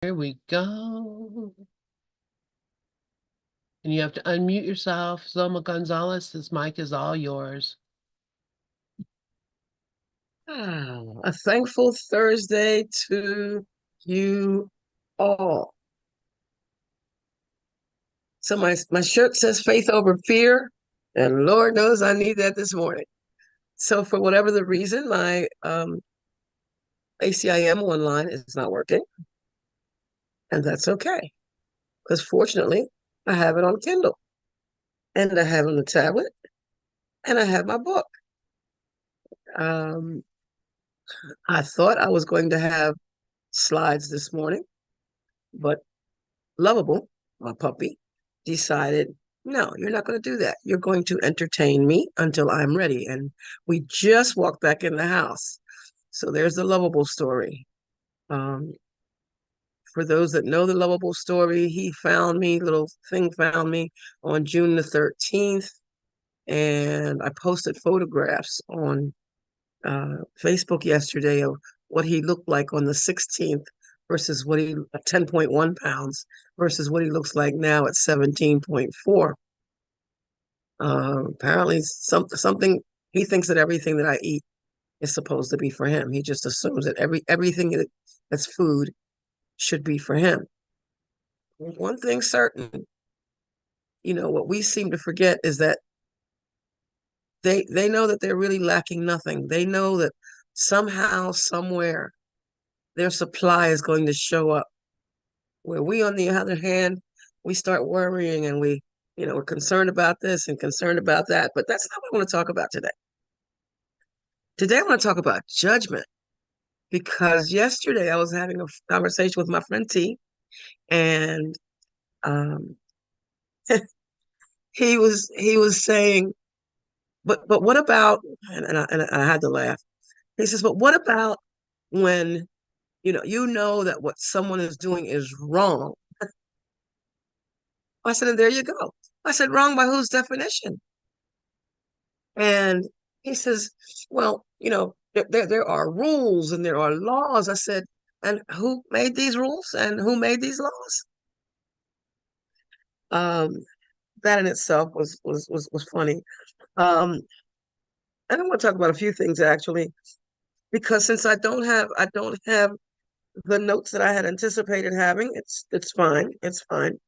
Here we go. And you have to unmute yourself. Zulma Gonzalez, this mic is all yours. A thankful Thursday to you all. So my shirt says faith over fear, and Lord knows I need that this morning. So for whatever the reason, my ACIM online is not working, and that's okay. Because fortunately, I have it on Kindle, and I have it on the tablet, and I have my book. Um, I thought I was going to have slides this morning, but Lovable, my puppy, decided, no, you're not going to do that. You're going to entertain me until I'm ready. And we just walked back in the house. So there's the Lovable story. Um, for those that know the Lovable story, he found me, little thing found me on June the 13th. And I posted photographs on Facebook yesterday of what he looked like on the 16th versus what he 10.1 pounds versus what he looks like now at 17.4. Apparently something he thinks that everything that I eat is supposed to be for him. He just assumes that everything that's food should be for him. One thing certain, what we seem to forget is that they know that they're really lacking nothing. They know that somehow, somewhere, their supply is going to show up. Where we, on the other hand, we start worrying and we're concerned about this and concerned about that. But that's not what I want to talk about today. Today, I want to talk about judgment because yesterday I was having a conversation with my friend T, and um, he was saying, but what about? And I had to laugh. He says, but what about when you know that what someone is doing is wrong? I said, and there you go. I said, wrong by whose definition? And he says, well, there are rules and there are laws. I said, and who made these rules and who made these laws? Um, that in itself was funny. And I want to talk about a few things actually, because since I don't have the notes that I had anticipated having, it's fine. It's fine.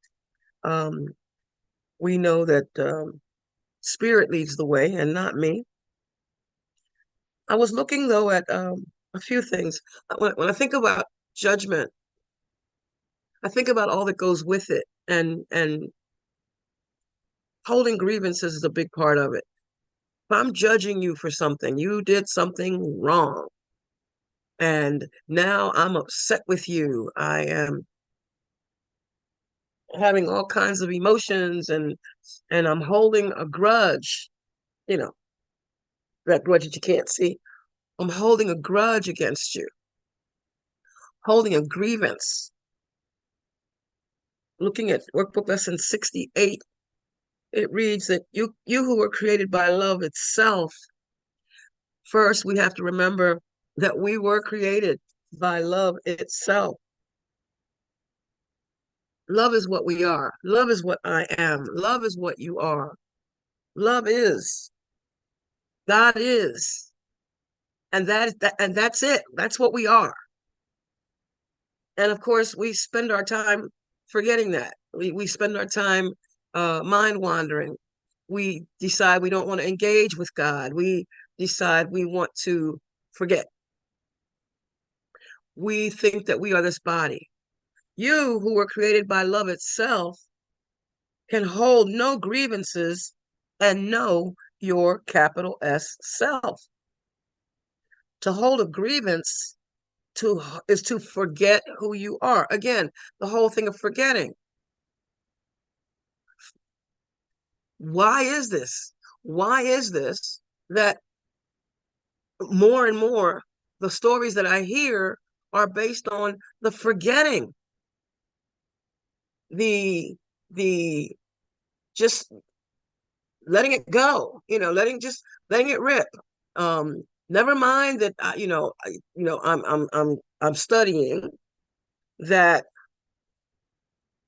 Um, we know that spirit leads the way and not me. I was looking though at a few things. When I think about judgment, I think about all that goes with it, and holding grievances is a big part of it. If I'm judging you for something, you did something wrong, and now I'm upset with you. I am having all kinds of emotions, and I'm holding a grudge. You know that grudge that you can't see. I'm holding a grudge against you, holding a grievance. Looking at workbook lesson 68, it reads that you who were created by love itself. First, we have to remember that we were created by love itself. Love is what we are. Love is what I am. Love is what you are. Love is. God is. And that's it. That's what we are. And of course, we spend our time forgetting that. We spend our time mind wandering. We decide we don't want to engage with God. We decide we want to forget. We think that we are this body. You, who were created by love itself, can hold no grievances and know your capital S self. To hold a grievance is to forget who you are. Again, the whole thing of forgetting. Why is this? Why is this that more and more the stories that I hear are based on the forgetting, the just letting it go, letting it rip. Never mind that I'm studying that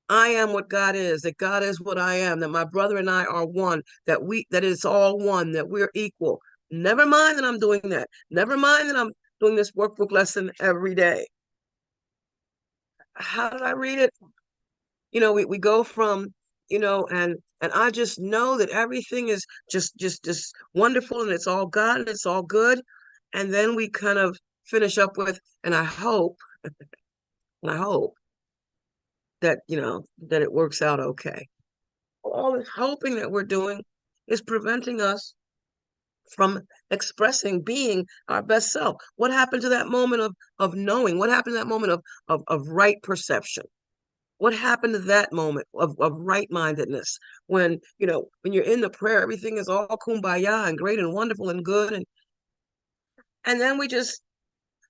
I am what God is, that God is what I am, that my brother and I are one, that it's all one, that we're equal. Never mind that I'm doing that. Never mind that I'm doing this workbook lesson every day. How did I read it? We go from, and I just know that everything is just wonderful and it's all God and it's all good. And then we kind of finish up with, and I hope that, that it works out okay. All this hoping that we're doing is preventing us from expressing, being our best self. What happened to that moment of knowing? What happened to that moment of right perception? What happened to that moment of right-mindedness when you're in the prayer, everything is all kumbaya and great and wonderful and good, and then we just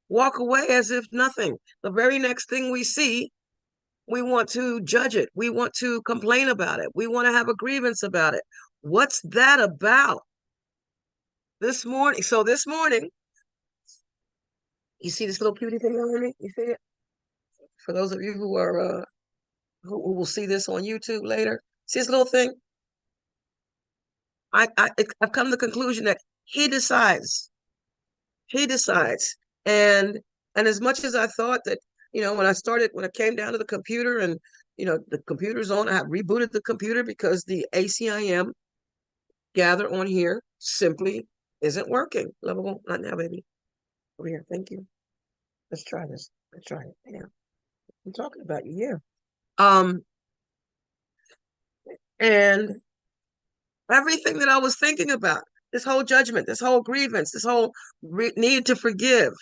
walk away as if nothing. The very next thing we see, we want to judge it. We want to complain about it. We want to have a grievance about it. What's that about? This morning, you see this little cutie thing on me? You see it? For those of you who are who will see this on YouTube later, see this little thing? I've come to the conclusion that he decides. He decides. And as much as I thought that, when I came down to the computer and the computer's on, I have rebooted the computer because the ACIM gather on here simply isn't working. Lovable, not now, baby. Over here, thank you. Let's try this. Let's try it. Yeah. I'm talking about you, yeah. And everything that I was thinking about, this whole judgment, this whole grievance, this whole need to forgive,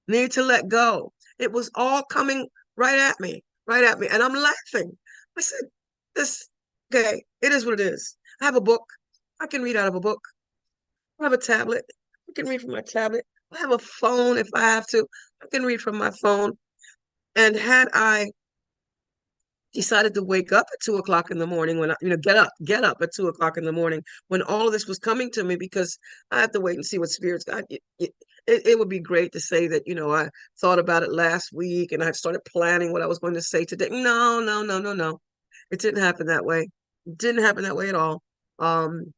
need to let go. It was all coming right at me, right at me. And I'm laughing. I said, okay, it is what it is. I have a book. I can read out of a book. I have a tablet. I can read from my tablet. I have a phone if I have to. I can read from my phone. And had I decided to wake up at 2 o'clock in the morning when get up at 2 o'clock in the morning when all of this was coming to me, because I have to wait and see what spirits got. It would be great to say that, I thought about it last week and I started planning what I was going to say today. No, no, no, no, no. It didn't happen that way. It didn't happen that way at all. And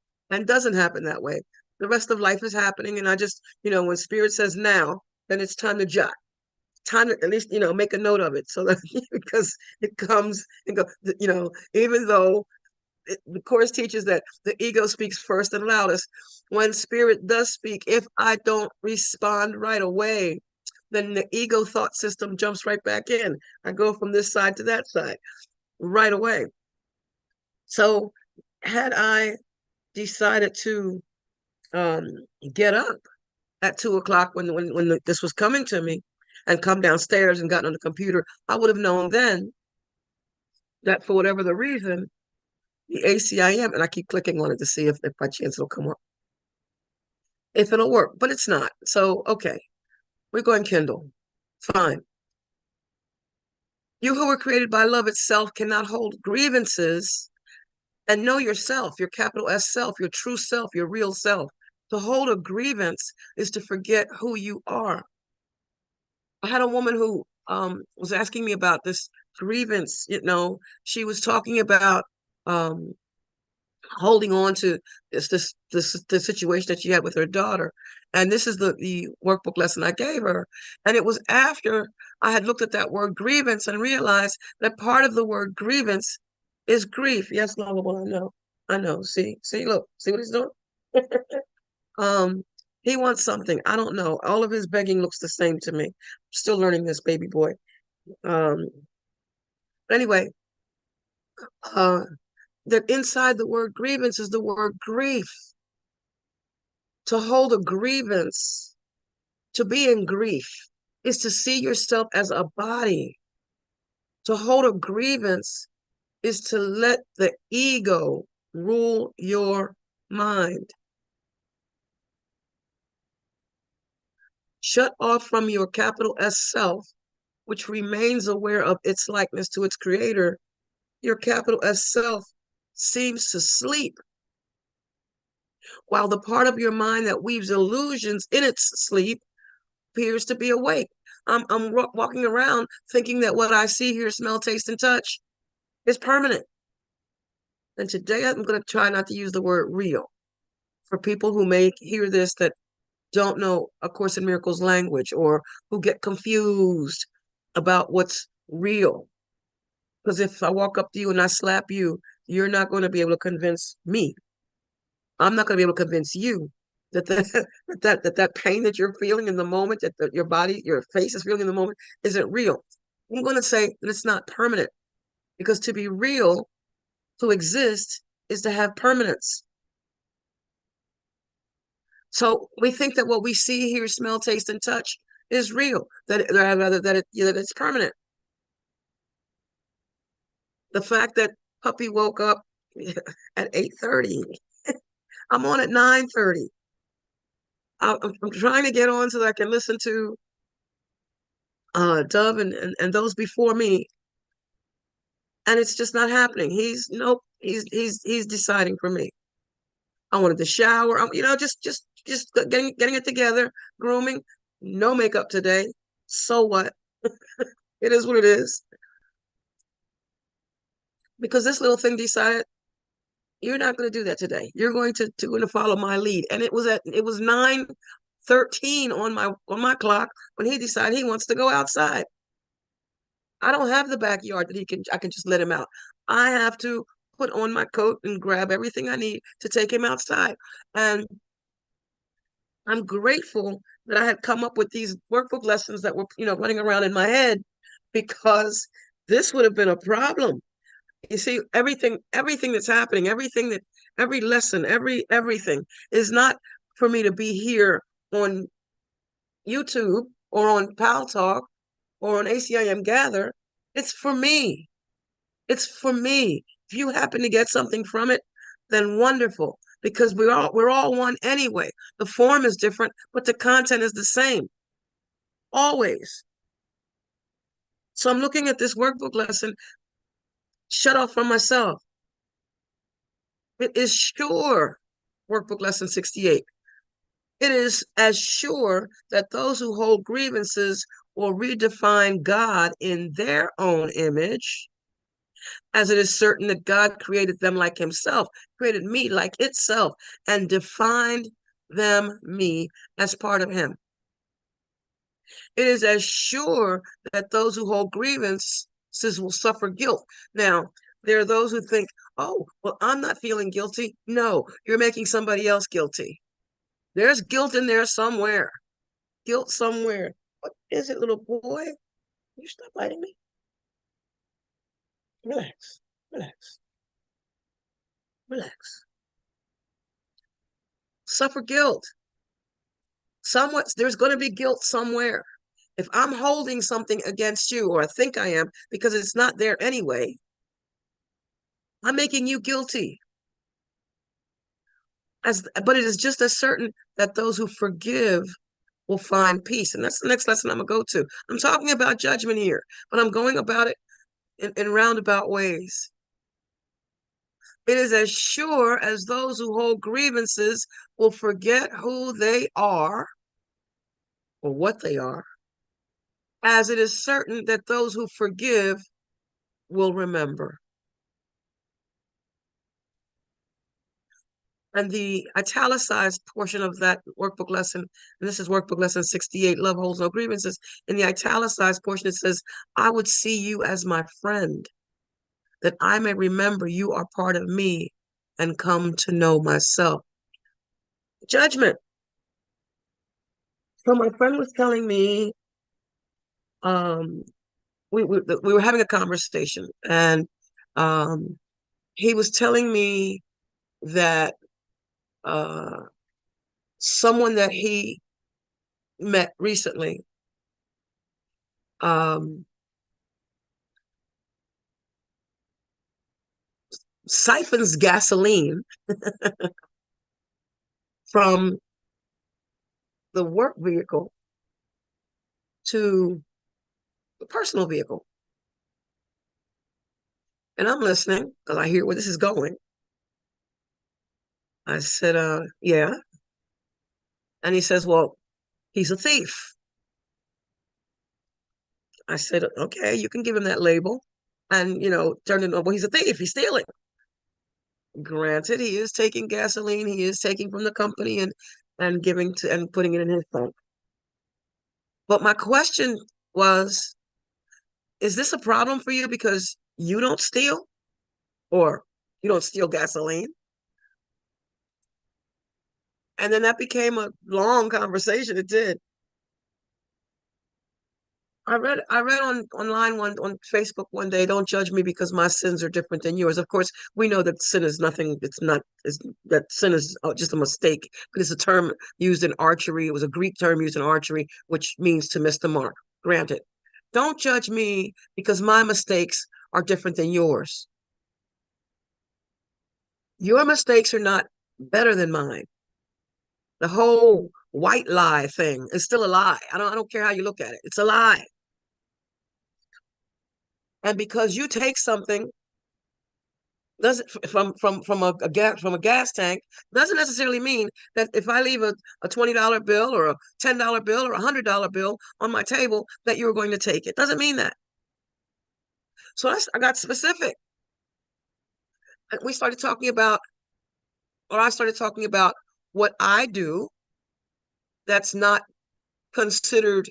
doesn't happen that way. The rest of life is happening. And I just, when spirit says now, then it's time to jot, time to at least make a note of it, so that because it comes and go, even though the course teaches that the ego speaks first and loudest. When spirit does speak, if I don't respond right away, then the ego thought system jumps right back in. I go from this side to that side right away. So had I decided to get up at 2 o'clock when this was coming to me, and come downstairs and gotten on the computer, I would have known then that for whatever the reason, the ACIM, and I keep clicking on it to see if by chance it'll come up, if it'll work, but it's not. So, okay, we're going Kindle. Fine. You who were created by love itself cannot hold grievances and know yourself, your capital S self, your true self, your real self. To hold a grievance is to forget who you are. I had a woman who was asking me about this grievance. She was talking about holding on to the situation that she had with her daughter. And this is the workbook lesson I gave her. And it was after I had looked at that word grievance and realized that part of the word grievance is grief. Yes, lovable, I know. I know. See, look, see what he's doing? He wants something. I don't know. All of his begging looks the same to me. I'm still learning this, baby boy. Anyway, that inside the word grievance is the word grief. To hold a grievance, to be in grief, is to see yourself as a body. To hold a grievance is to let the ego rule your mind. Shut off from your capital S self, which remains aware of its likeness to its creator. Your capital S self seems to sleep, while the part of your mind that weaves illusions in its sleep appears to be awake. I'm walking around thinking that what I see, hear, smell, taste, and touch It's permanent. And today I'm going to try not to use the word real for people who may hear this that don't know A Course in Miracles language or who get confused about what's real. Because if I walk up to you and I slap you, you're not going to be able to convince me. I'm not going to be able to convince you that that pain that you're feeling in the moment, that your body, your face is feeling in the moment, isn't real. I'm going to say that it's not permanent, because to be real, to exist, is to have permanence. So we think that what we see, hear, smell, taste, and touch is real. That it's permanent. The fact that puppy woke up at 8:30, I'm on at 9:30. I'm trying to get on so that I can listen to Dove and those before me, and it's just not happening. Nope. He's deciding for me. I wanted to shower. Just getting it together, grooming. No makeup today. So what? It is what it is. Because this little thing decided you're not going to do that today. You're going to follow my lead. And it was 9:13 on my clock when he decided he wants to go outside. I don't have the backyard that I can just let him out. I have to put on my coat and grab everything I need to take him outside. And I'm grateful that I had come up with these workbook lessons that were, running around in my head, because this would have been a problem. You see, everything that's happening, every lesson, everything is not for me to be here on YouTube or on Pal Talk or on ACIM Gather. It's for me. It's for me. If you happen to get something from it, then wonderful, because we're all one anyway. The form is different, but the content is the same, always. So I'm looking at this workbook lesson, shut off from myself. It is sure, workbook lesson 68. It is as sure that those who hold grievances will redefine God in their own image, as it is certain that God created them like himself, created me like itself, and defined them, me, as part of him. It is as sure that those who hold grievances will suffer guilt. Now, there are those who think, oh, well, I'm not feeling guilty. No, you're making somebody else guilty. There's guilt in there somewhere. Guilt somewhere. What is it, little boy? You stop biting me. Relax, relax, relax. Suffer guilt. There's going to be guilt somewhere. If I'm holding something against you, or I think I am, because it's not there anyway, I'm making you guilty. But it is just as certain that those who forgive will find peace. And that's the next lesson I'm going to go to. I'm talking about judgment here, but I'm going about it in roundabout ways. It is as sure as those who hold grievances will forget who they are or what they are, as it is certain that those who forgive will remember. And the italicized portion of that workbook lesson, and this is workbook lesson 68, Love Holds No Grievances. In the italicized portion, it says, I would see you as my friend, that I may remember you are part of me and come to know myself. Judgment. So my friend was telling me, we were having a conversation, and he was telling me that someone that he met recently siphons gasoline from the work vehicle to the personal vehicle. And I'm listening because I hear where this is going. I said, yeah. And he says, well, he's a thief. I said, okay, you can give him that label. and turned into, well, he's a thief, he's stealing. Granted, he is taking gasoline, he is taking from the company and giving to and putting it in his tank. But my question was, is this a problem for you because you don't steal, or you don't steal gasoline? And then that became a long conversation. It did. I read online on Facebook one day, don't judge me because my sins are different than yours. Of course, we know that sin is nothing, it's not is that sin is just a mistake, but it's a term used in archery. It was a Greek term used in archery, which means to miss the mark. Granted. Don't judge me because my mistakes are different than yours. Your mistakes are not better than mine. The whole white lie thing is still a lie. I don't care how you look at it. It's a lie. And because you take something doesn't from a gas tank doesn't necessarily mean that if I leave a $20 bill or a $10 bill or $100 bill on my table that you're going to take it. Doesn't mean that. So I got specific. And we started talking about, or I started talking about what I do that's not considered,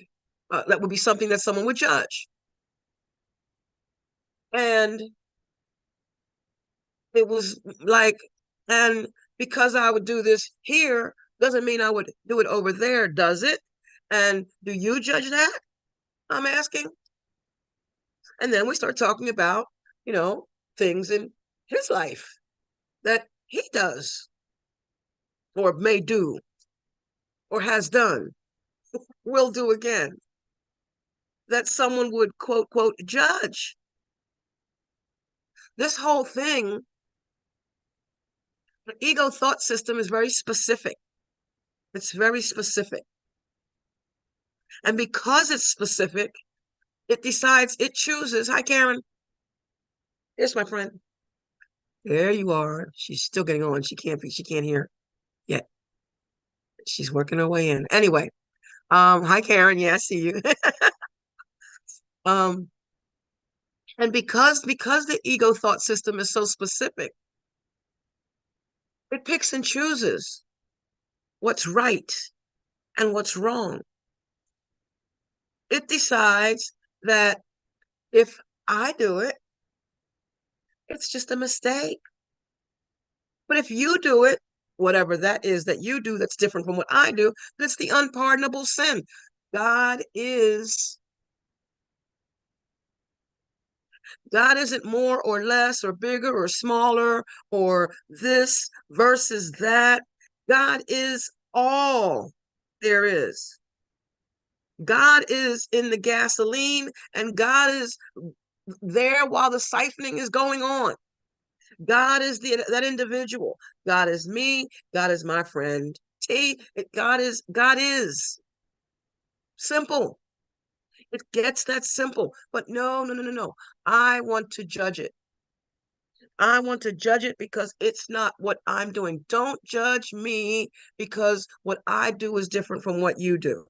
that would be something that someone would judge. And it was like, and because I would do this here doesn't mean I would do it over there, does it? And do you judge that? I'm asking. And then we start talking about, things in his life that he does or may do or has done, will do again, that someone would quote, quote, judge. This whole thing, the ego thought system is very specific. It's very specific. And because it's specific, it decides, it chooses. Hi, Karen. Here's my friend. There you are. She's still getting on. She can't hear yet. She's working her way in. Anyway, hi, Karen. Yeah, I see you. um, and because the ego thought system is so specific, it picks and chooses what's right and what's wrong. It decides that if I do it, it's just a mistake. But if you do it, whatever that is that you do that's different from what I do, that's the unpardonable sin. God isn't more or less or bigger or smaller or this versus that. God is all there is. God is in the gasoline, and God is there while the siphoning is going on. God is that individual. God is me. God is my friend T. God is simple. It gets that simple. But no, no, no, no, no. I want to judge it. I want to judge it because it's not what I'm doing. Don't judge me because what I do is different from what you do.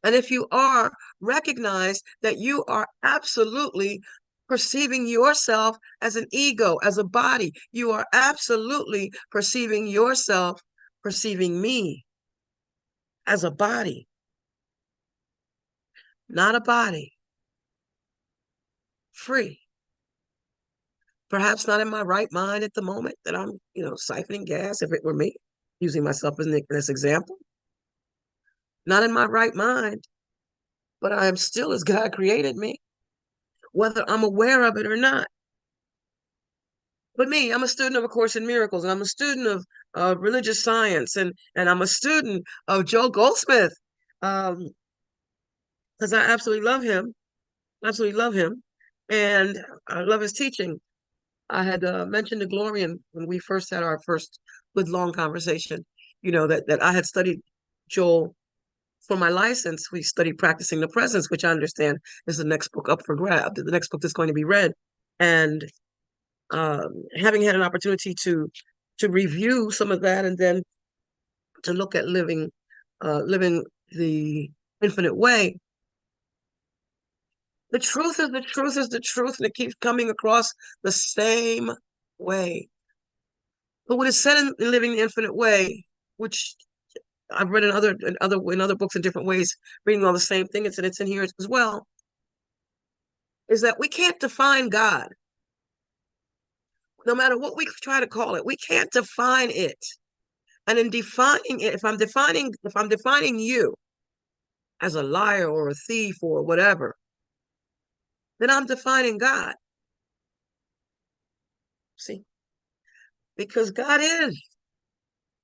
And if you are, recognize that you are absolutely perceiving yourself as an ego, as a body. You are absolutely perceiving yourself, perceiving me as a body, not a body, free. Perhaps not in my right mind at the moment that I'm, siphoning gas, if it were me, using myself as this example. Not in my right mind, but I am still as God created me, whether I'm aware of it or not. But me, I'm a student of A Course in Miracles, and I'm a student of religious science, and I'm a student of Joel Goldsmith, because I absolutely love him, and I love his teaching. I had mentioned to Glorian when we first had our first good long conversation, that I had studied Joel for my license. We studied Practicing the Presence, which I understand is the next book up for grab, the next book that's going to be read. And having had an opportunity to review some of that and then to look at living the infinite way, The truth is the truth is the truth, and it keeps coming across the same way. But what is said in Living the Infinite Way, which I've read in other books in different ways, reading all the same thing, it's in here as well, is that we can't define God. No matter what we try to call it, we can't define it. And in defining it, if I'm defining you as a liar or a thief or whatever, then I'm defining God. See, because God is.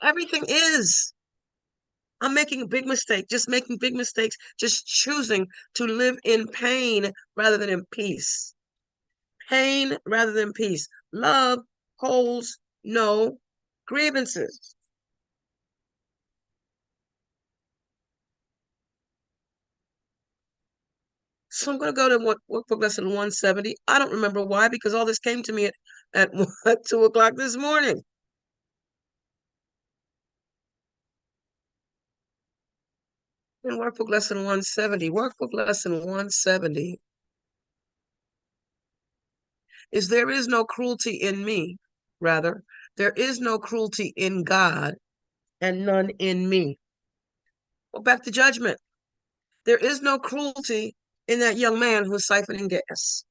Everything is. I'm making a big mistake, just making big mistakes, just choosing to live in pain rather than in peace. Pain rather than peace. Love holds no grievances. So I'm going to go to workbook lesson 170. I don't remember why, because all this came to me at 2 o'clock this morning. In workbook lesson 170 is there is no cruelty in me. Rather, there is no cruelty in God and none in me. Well, back to judgment. There is no cruelty in that young man who's siphoning gas.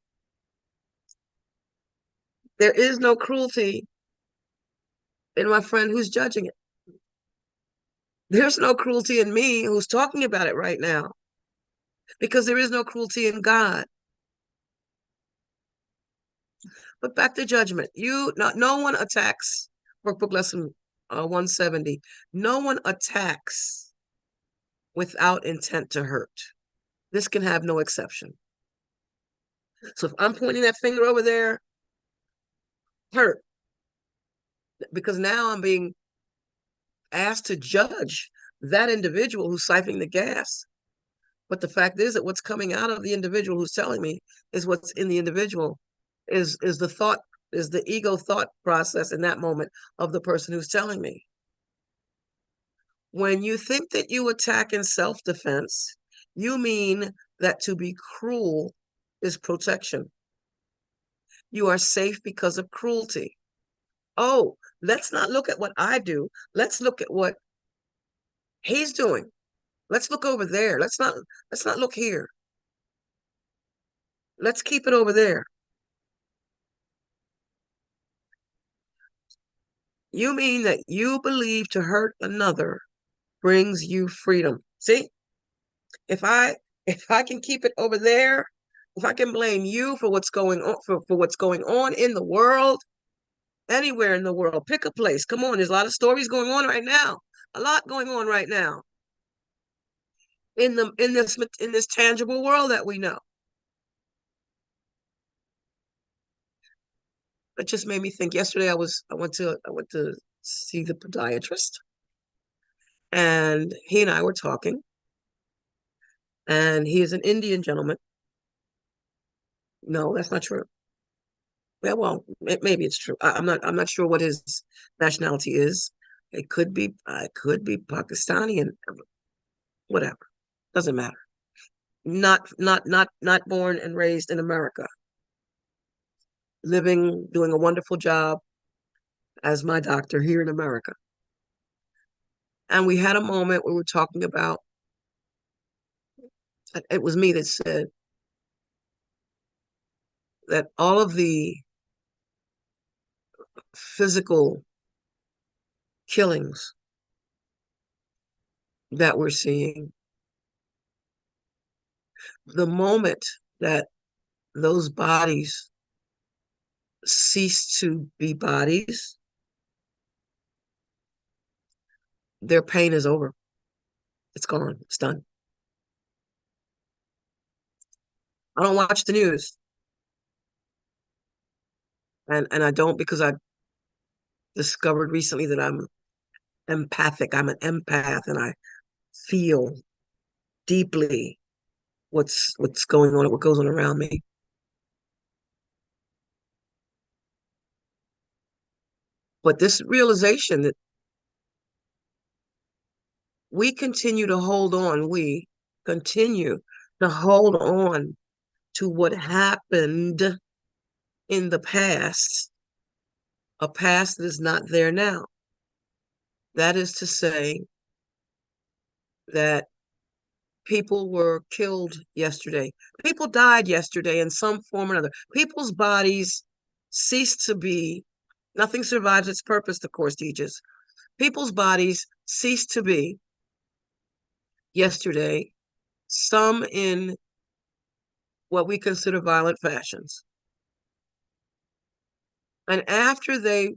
There is no cruelty in my friend who's judging it. There's no cruelty in me who's talking about it right now, because there is no cruelty in God. But back to judgment. No one attacks, workbook lesson 170. No one attacks without intent to hurt. This can have no exception. So if I'm pointing that finger over there, hurt, because now I'm being asked to judge that individual who's siphoning the gas. But the fact is that what's coming out of the individual who's telling me is what's in the individual, is the ego thought process in that moment of the person who's telling me. When you think that you attack in self-defense, you mean that to be cruel is protection. You are safe because of cruelty. Oh, let's not look at what I do. Let's look at what he's doing. Let's look over there. Let's not look here. Let's keep it over there. You mean that you believe to hurt another brings you freedom. See? If I can keep it over there, if I can blame you for what's going on for what's going on in the world, anywhere in the world, pick a place. Come on, there's a lot of stories going on right now. A lot going on right now in this tangible world that we know. It just made me think. Yesterday, I went to see the podiatrist, and he and I were talking, and he is an Indian gentleman. No, that's not true. Yeah, well, maybe it's true. I'm not sure what his nationality is. It could be Pakistani, and whatever. Doesn't matter. Not born and raised in America. Living, doing a wonderful job as my doctor here in America. And we had a moment where we were talking about, it was me that said that all of the physical killings that we're seeing, the moment that those bodies cease to be bodies, their pain is over. It's gone. It's done. I don't watch the news. And I don't, because I discovered recently that I'm empathic. I'm an empath, and I feel deeply what's going on, what goes on around me. But this realization that we continue to hold on to to what happened in the past, a past that is not there now. That is to say that people were killed yesterday. People died yesterday in some form or another. People's bodies ceased to be, nothing survives its purpose, the Course teaches. People's bodies ceased to be yesterday, some in what we consider violent fashions. And after their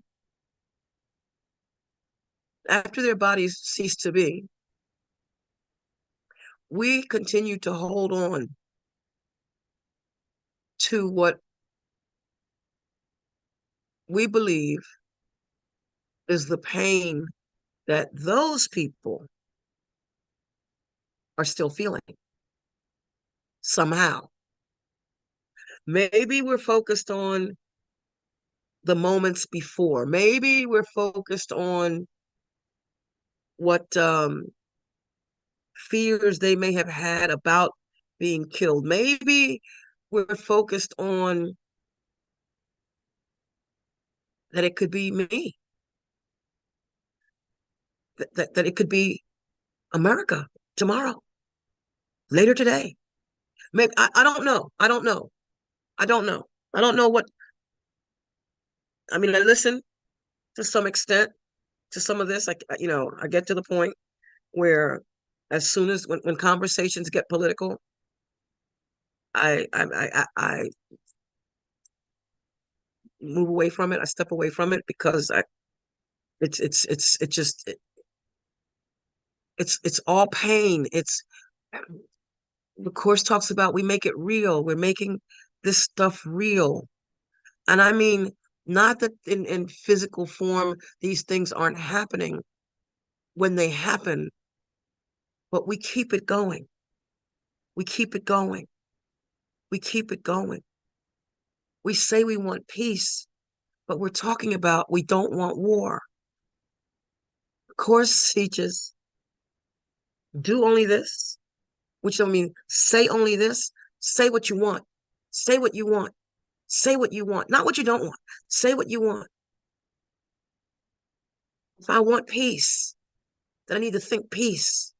bodies ceased to be, we continue to hold on to what we believe is the pain that those people are still feeling somehow. Maybe we're focused on the moments before. Maybe we're focused on what fears they may have had about being killed. Maybe we're focused on that it could be me, that it could be America tomorrow, later today. Maybe I don't know. I don't know. I don't know. I don't know what. I mean, I listen to some extent to some of this. I get to the point where, as soon as when conversations get political, I move away from it. I step away from it because it's all pain. It's the Course talks about we make it real. We're making this stuff real. And I mean, not that in physical form, these things aren't happening when they happen, but we keep it going. We keep it going. We keep it going. We say we want peace, but we're talking about we don't want war. The Course teaches do only this, which don't mean say only this. Say what you want. Say what you want. Say what you want. Not what you don't want. Say what you want. If I want peace, then I need to think peace.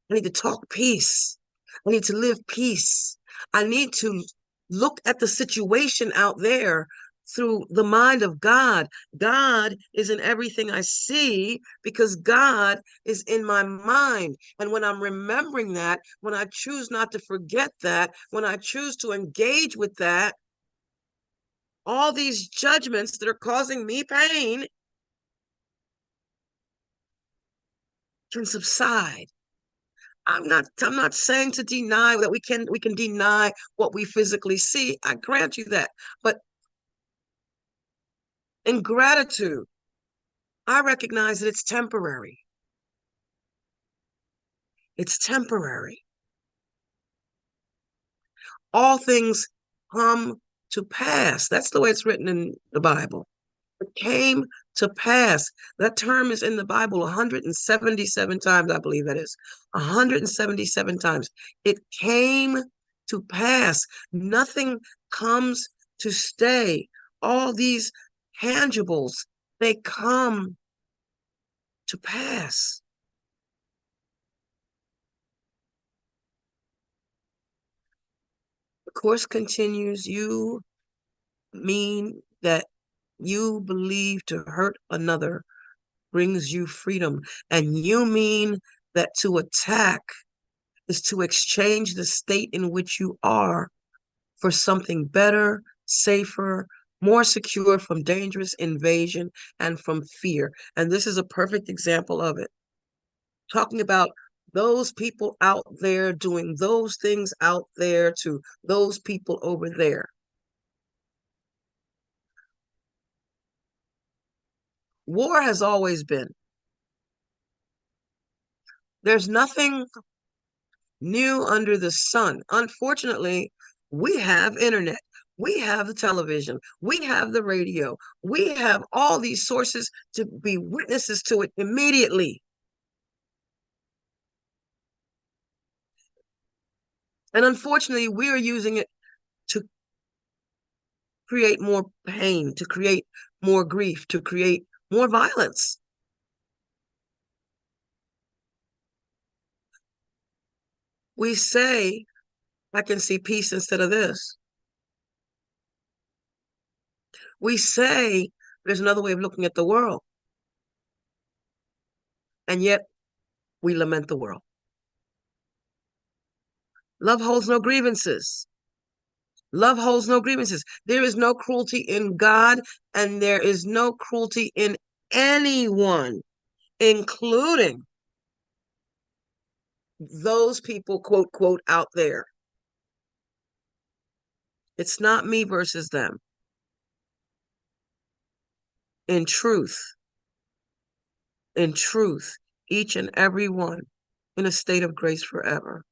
I need to talk peace. I need to live peace. I need to look at the situation out there through the mind of God. God is in everything I see because God is in my mind. And when I'm remembering that, when I choose not to forget that, when I choose to engage with that, all these judgments that are causing me pain can subside. I'm not saying to deny that we can deny what we physically see. I grant you that. But in gratitude, I recognize that it's temporary. It's temporary. All things come to pass. That's the way it's written in the Bible. It came to pass. That term is in the Bible 177 times, I believe that is. 177 times. It came to pass. Nothing comes to stay. All these tangibles, they come to pass. The Course continues, you mean that you believe to hurt another brings you freedom. And you mean that to attack is to exchange the state in which you are for something better, safer, more secure from dangerous invasion and from fear. And this is a perfect example of it. Talking about those people out there doing those things out there to those people over there. War has always been. There's nothing new under the sun. Unfortunately, we have internet. We have the television. We have the radio. We have all these sources to be witnesses to it immediately. And unfortunately, we are using it to create more pain, to create more grief, to create more violence. We say, I can see peace instead of this. We say there's another way of looking at the world, and yet we lament the world. Love holds no grievances. Love holds no grievances. There is no cruelty in God, and there is no cruelty in anyone, including those people, quote, quote, out there. It's not me versus them. In truth, each and every one in a state of grace forever.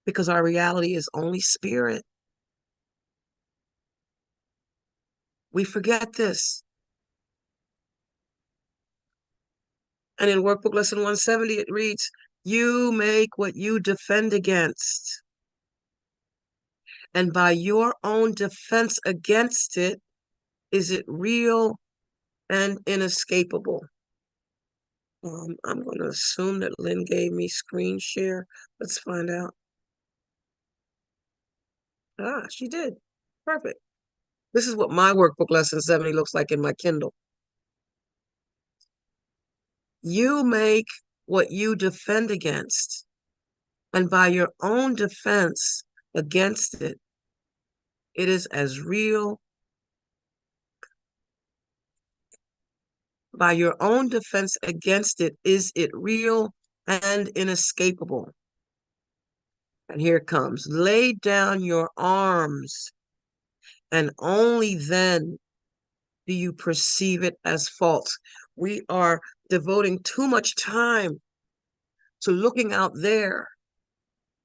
Because our reality is only spirit. We forget this. And in workbook lesson 170, it reads, you make what you defend against. And by your own defense against it, is it real and inescapable? I'm going to assume that Lynn gave me screen share. Let's find out. Ah, she did. Perfect. This is what my workbook lesson 70 looks like in my Kindle. You make what you defend against, and by your own defense against it, it is as real. By your own defense against it, is it real and inescapable? And here it comes. Lay down your arms, and only then do you perceive it as false. We are devoting too much time to looking out there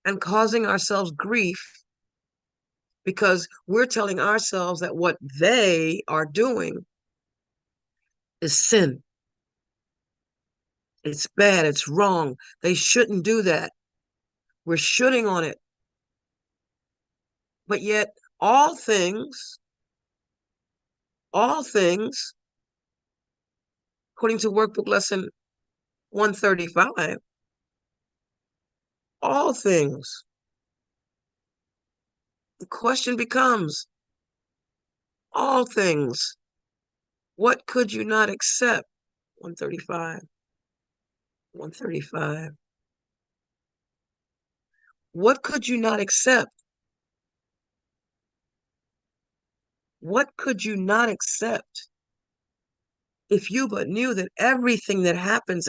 and causing ourselves grief because we're telling ourselves that what they are doing is sin. It's bad, it's wrong. They shouldn't do that. We're shooting on it. But yet all things, according to workbook lesson 135, all things. The question becomes, all things, what could you not accept? 135. What could you not accept? What could you not accept if you but knew that everything that happens,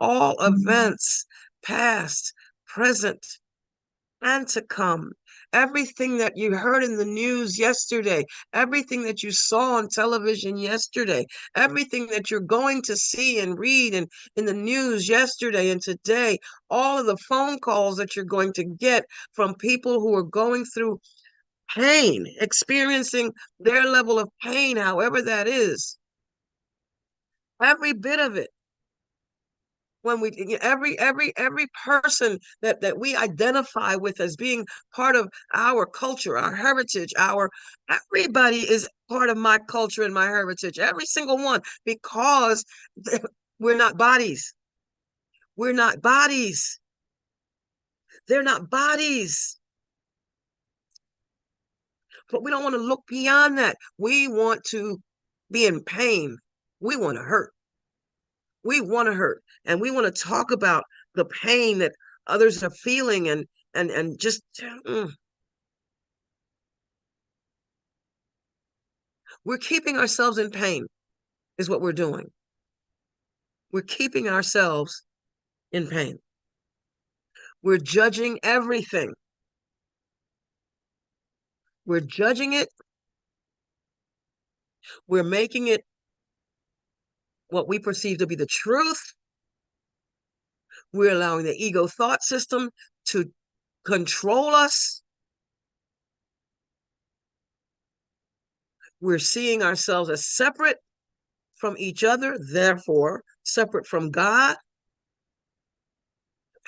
all events, past, present, and to come, everything that you heard in the news yesterday, everything that you saw on television yesterday, everything that you're going to see and read in the news yesterday and today, all of the phone calls that you're going to get from people who are going through pain, experiencing their level of pain, however that is, every bit of it. When we every person that we identify with as being part of our culture, our heritage, everybody is part of my culture and my heritage, every single one, because we're not bodies. We're not bodies. They're not bodies. But we don't want to look beyond that. We want to be in pain. We want to hurt. We want to hurt, and we want to talk about the pain that others are feeling and just we're keeping ourselves in pain is what we're doing. We're keeping ourselves in pain. We're judging everything. We're judging it. We're making it what we perceive to be the truth. We're allowing the ego thought system to control us. We're seeing ourselves as separate from each other, therefore separate from God.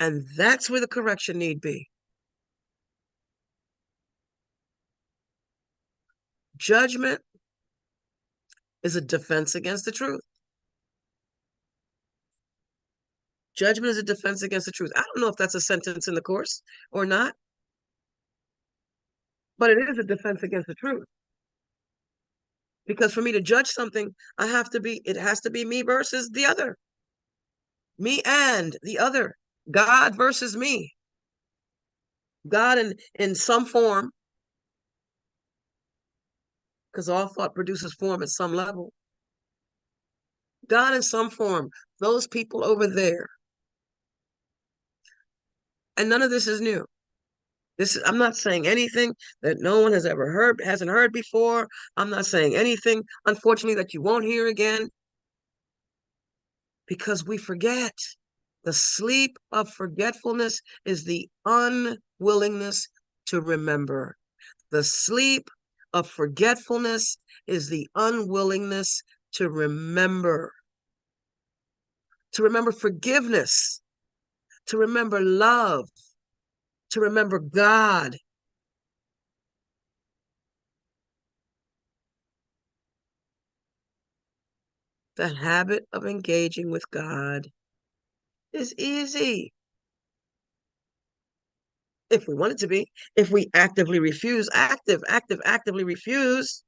And that's where the correction need be. Judgment is a defense against the truth. Judgment is a defense against the truth. I don't know if that's a sentence in the course or not, but it is a defense against the truth. Because for me to judge something, it has to be me versus the other. Me and the other. God versus me. God in some form, because all thought produces form at some level. God in some form. Those people over there. And none of this is new. I'm not saying anything that no one hasn't heard before. I'm not saying anything, unfortunately, that you won't hear again, because we forget. The sleep of forgetfulness is the unwillingness to remember. The sleep of forgetfulness is the unwillingness to remember. To remember forgiveness, to remember love, to remember God. The habit of engaging with God is easy. If we want it to be, if we actively actively refuse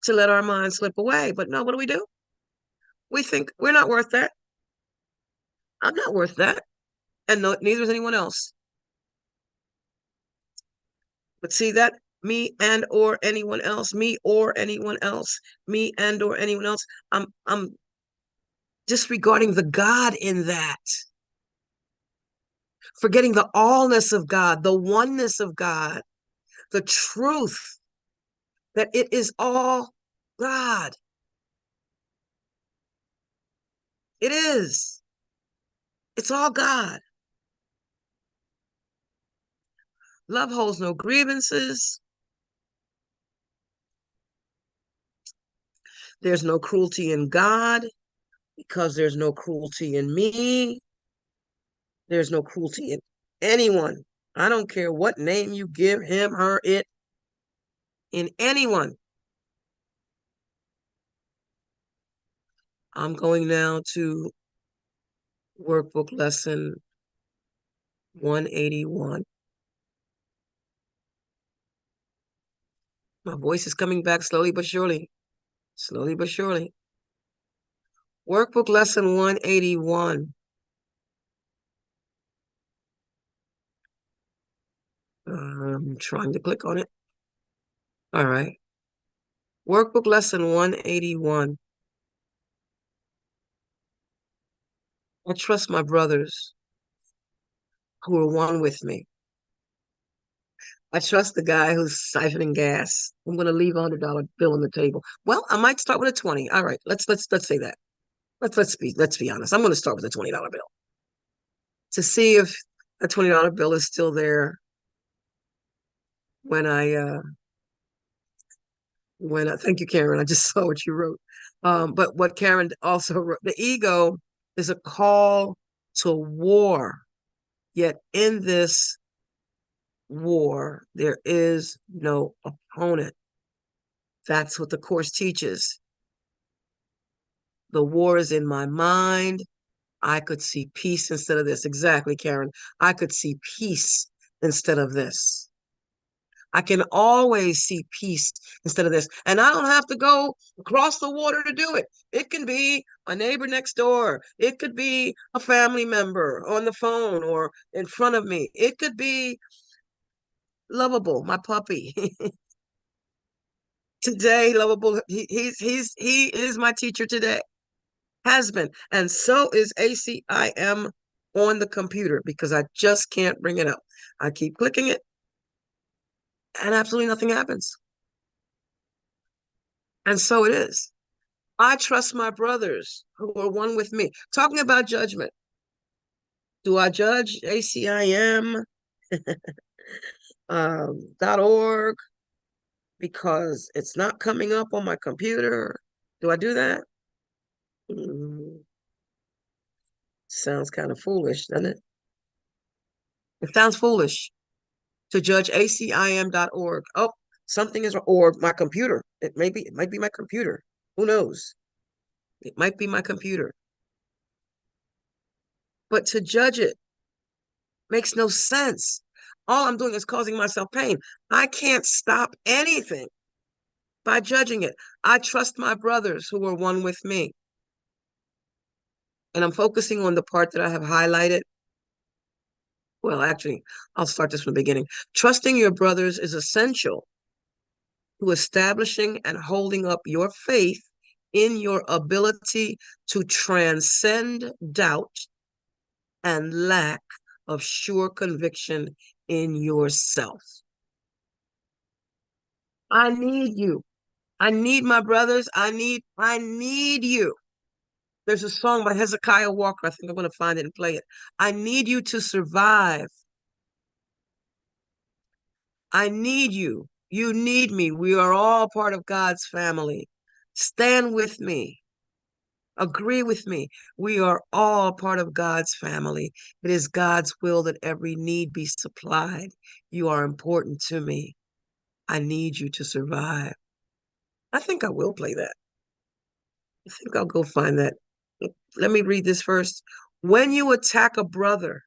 to let our minds slip away. But no, what do? We think we're not worth that. I'm not worth that. And no, neither is anyone else. But see that me and or anyone else, me or anyone else, me and or anyone else. I'm disregarding the God in that. Forgetting the allness of God, the oneness of God, the truth that it is all God. It is. It's all God. Love holds no grievances. There's no cruelty in God because there's no cruelty in me. There's no cruelty in anyone. I don't care what name you give him, her, it, in anyone. I'm going now to workbook lesson 181. My voice is coming back slowly but surely. Slowly but surely. Workbook lesson 181. I'm trying to click on it. All right. Workbook lesson 181. I trust my brothers who are one with me. I trust the guy who's siphoning gas. I'm going to leave $100 bill on the table. Well, I might start with a 20. All right, let's say that. Let's be honest. I'm going to start with a $20 bill to see if a $20 bill is still there when thank you, Karen. I just saw what you wrote. But what Karen also wrote, the ego is a call to war. Yet in this war, there is no opponent. That's what the Course teaches. The war is in my mind. I could see peace instead of this. Exactly, Karen. I could see peace instead of this. I can always see peace instead of this. And I don't have to go across the water to do it. It can be a neighbor next door. It could be a family member on the phone or in front of me. It could be Lovable, my puppy. Today, Lovable, he is my teacher today. Has been. And so is ACIM on the computer because I just can't bring it up. I keep clicking it and absolutely nothing happens. And so it is. I trust my brothers who are one with me. Talking about judgment. Do I judge ACIM .org because it's not coming up on my computer? Do I do that? Sounds kind of foolish, doesn't it? It sounds foolish to judge ACIM.org. Oh, something is, or my computer. It might be my computer. Who knows? It might be my computer. But to judge it makes no sense. All I'm doing is causing myself pain. I can't stop anything by judging it. I trust my brothers who are one with me. And I'm focusing on the part that I have highlighted. Well, actually, I'll start this from the beginning. Trusting your brothers is essential to establishing and holding up your faith in your ability to transcend doubt and lack of sure conviction in yourself. I need you. I need my brothers. I need you. There's a song by Hezekiah Walker. I think I'm going to find it and play it. I need you to survive. I need you. You need me. We are all part of God's family. Stand with me. Agree with me. We are all part of God's family. It is God's will that every need be supplied. You are important to me. I need you to survive. I think I will play that. I think I'll go find that. Let me read this first. When you attack a brother,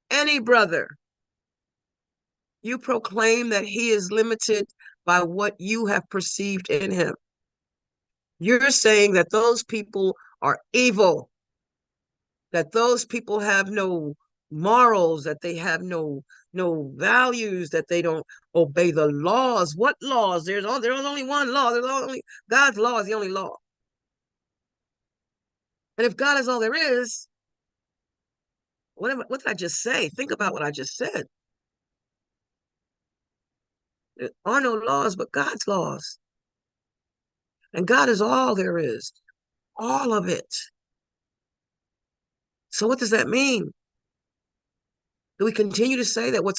any brother, you proclaim that he is limited by what you have perceived in him. You're saying that those people are evil, that those people have no morals, that they have no values, that they don't obey the laws. What laws? There's only one law. There's only God's law is the only law. And if God is all there is, what did I just say? Think about what I just said. There are no laws but God's laws. And God is all there is, all of it. So what does that mean? Do we continue to say that what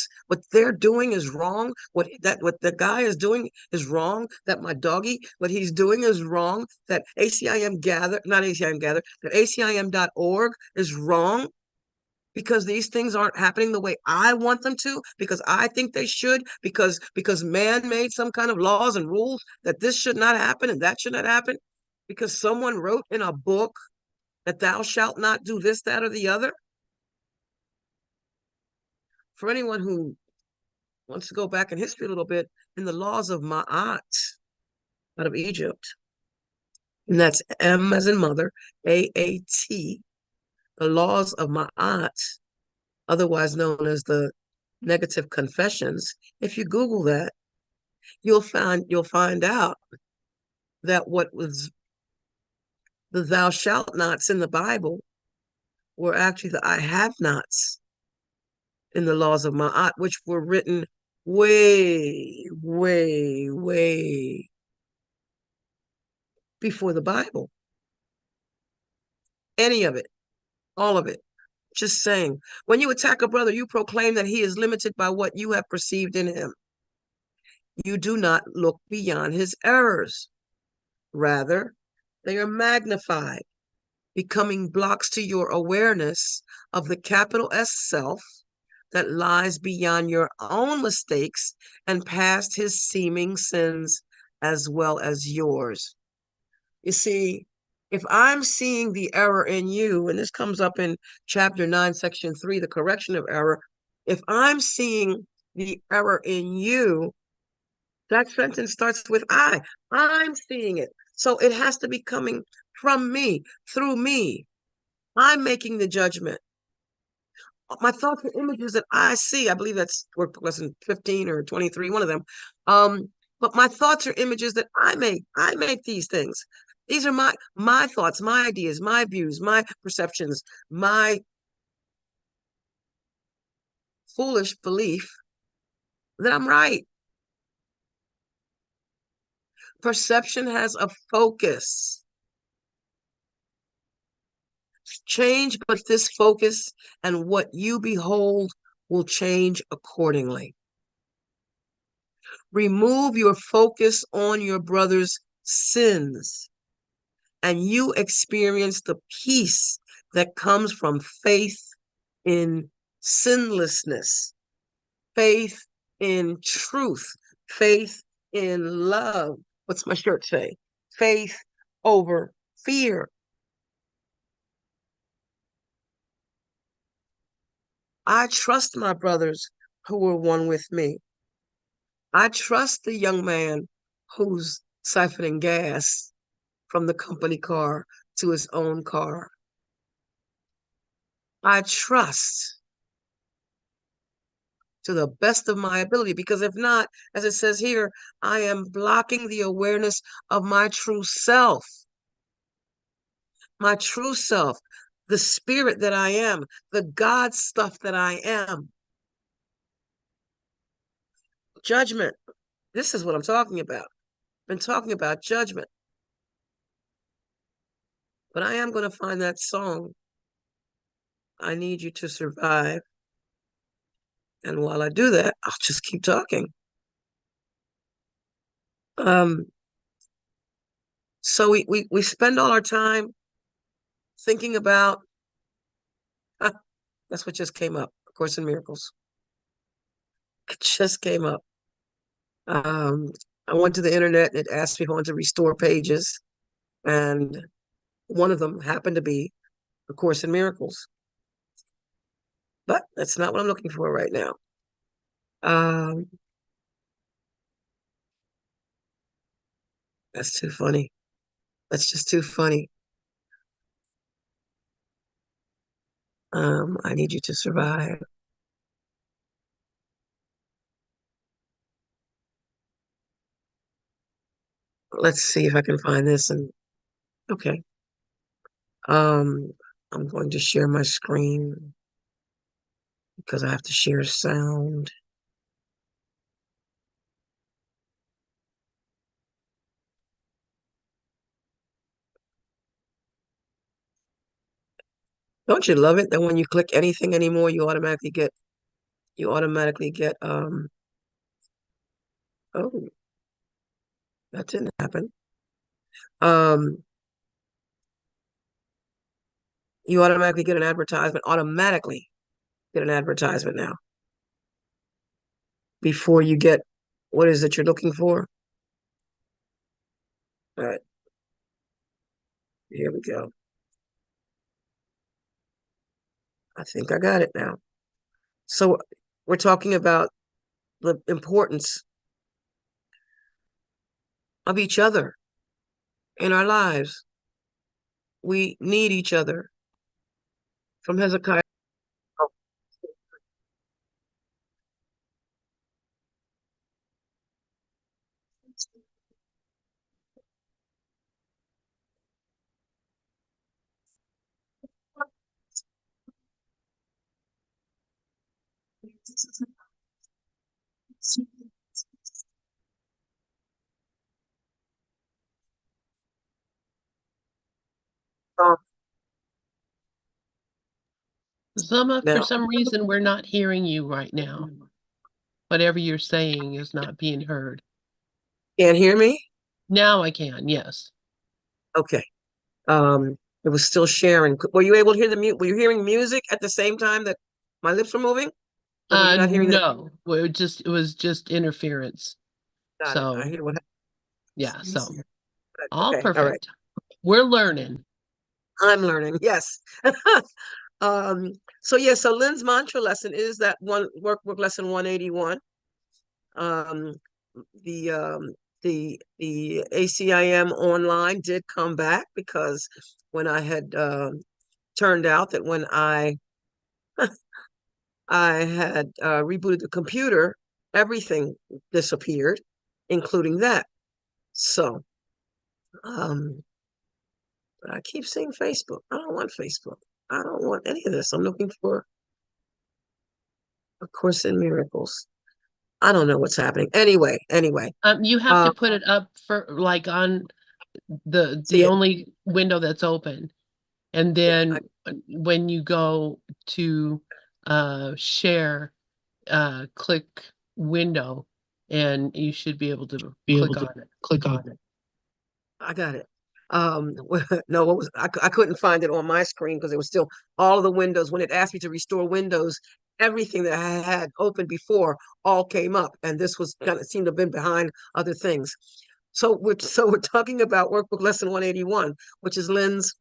they're doing is wrong? What the guy is doing is wrong? That my doggy, what he's doing is wrong? That ACIM gather, not ACIM gather, that ACIM.org is wrong? Because these things aren't happening the way I want them to, because I think they should, because man made some kind of laws and rules that this should not happen and that should not happen, because someone wrote in a book that thou shalt not do this, that, or the other. For anyone who wants to go back in history a little bit, in the laws of Ma'at out of Egypt, and that's M as in mother, AAT, the laws of Ma'at, otherwise known as the negative confessions. If you Google that, you'll find out that what was the thou shalt nots in the Bible were actually the I have nots in the laws of Ma'at, which were written way, way, way before the Bible. Any of it, all of it. Just saying, when you attack a brother, you proclaim that he is limited by what you have perceived in him. You do not look beyond his errors. Rather, they are magnified, becoming blocks to your awareness of the capital S self that lies beyond your own mistakes and past his seeming sins as well as yours. You see, if I'm seeing the error in you, and this comes up in chapter 9, section 3, the correction of error, if I'm seeing the error in you, that sentence starts with I. I'm seeing it. So it has to be coming from me, through me. I'm making the judgment. My thoughts and images that I see, I believe that's lesson 15 or 23, one of them. But my thoughts are images that I make. I make these things. These are my thoughts, my ideas, my views, my perceptions, my foolish belief that I'm right. Perception has a focus. Change but this focus, and what you behold will change accordingly. Remove your focus on your brother's sins, and you experience the peace that comes from faith in sinlessness, faith in truth, faith in love. What's my shirt say? Faith over fear. I trust my brothers who were one with me. I trust the young man who's siphoning gas from the company car to his own car. I trust to the best of my ability, because if not, as it says here, I am blocking the awareness of my true self, the spirit that I am, the God stuff that I am. Judgment. This is what I'm talking about. I've been talking about judgment. But I am going to find that song, I Need You to Survive. And while I do that, I'll just keep talking. Um, so we spend all our time thinking about, that's what just came up, A Course in Miracles. It just came up. I went to the internet and it asked me if I wanted to restore pages. And one of them happened to be A Course in Miracles. But that's not what I'm looking for right now. That's too funny. That's just too funny. I Need You to Survive. Let's see if I can find this. And okay. I'm going to share my screen because I have to share sound. Don't you love it that when you click anything anymore, you automatically get oh, that didn't happen. Um, you automatically get an advertisement, automatically get an advertisement now before you get what is it you're looking for. All right, here we go. I think I got it now. So we're talking about the importance of each other in our lives. We need each other. From Hezekiah. Um, Zulma, for now, some reason, we're not hearing you right now. Whatever you're saying is not being heard. can't hear me? Now I can, yes. Okay. It was still sharing. Were you able to hear the mute? Were you hearing music at the same time that my lips were moving? Or were you not hearing that? No, it was just interference. Got it. I So, hear what yeah, so happened. all Okay. All right. perfect. We're learning. I'm learning. Yes. Um, so Lynn's mantra lesson is that one workbook lesson 181. Um, the um, the ACIM online did come back because when I had turned out that when I had rebooted the computer, everything disappeared, including that. So, but I keep seeing Facebook. I don't want Facebook. I don't want any of this. I'm looking for A Course in Miracles. I don't know what's happening. Anyway, You have to um, put it up for like on see the it. only window that's open. And Yeah, I, then when you go to share, click window, and you should be able to Be able click to on it. click on it. I got it. No, I couldn't find it on my screen because it was still all of the windows. When it asked me to restore windows, everything that I had opened before all came up, and this was kind of seemed to have been behind other things. So we're talking about workbook lesson 181, which is Lynn's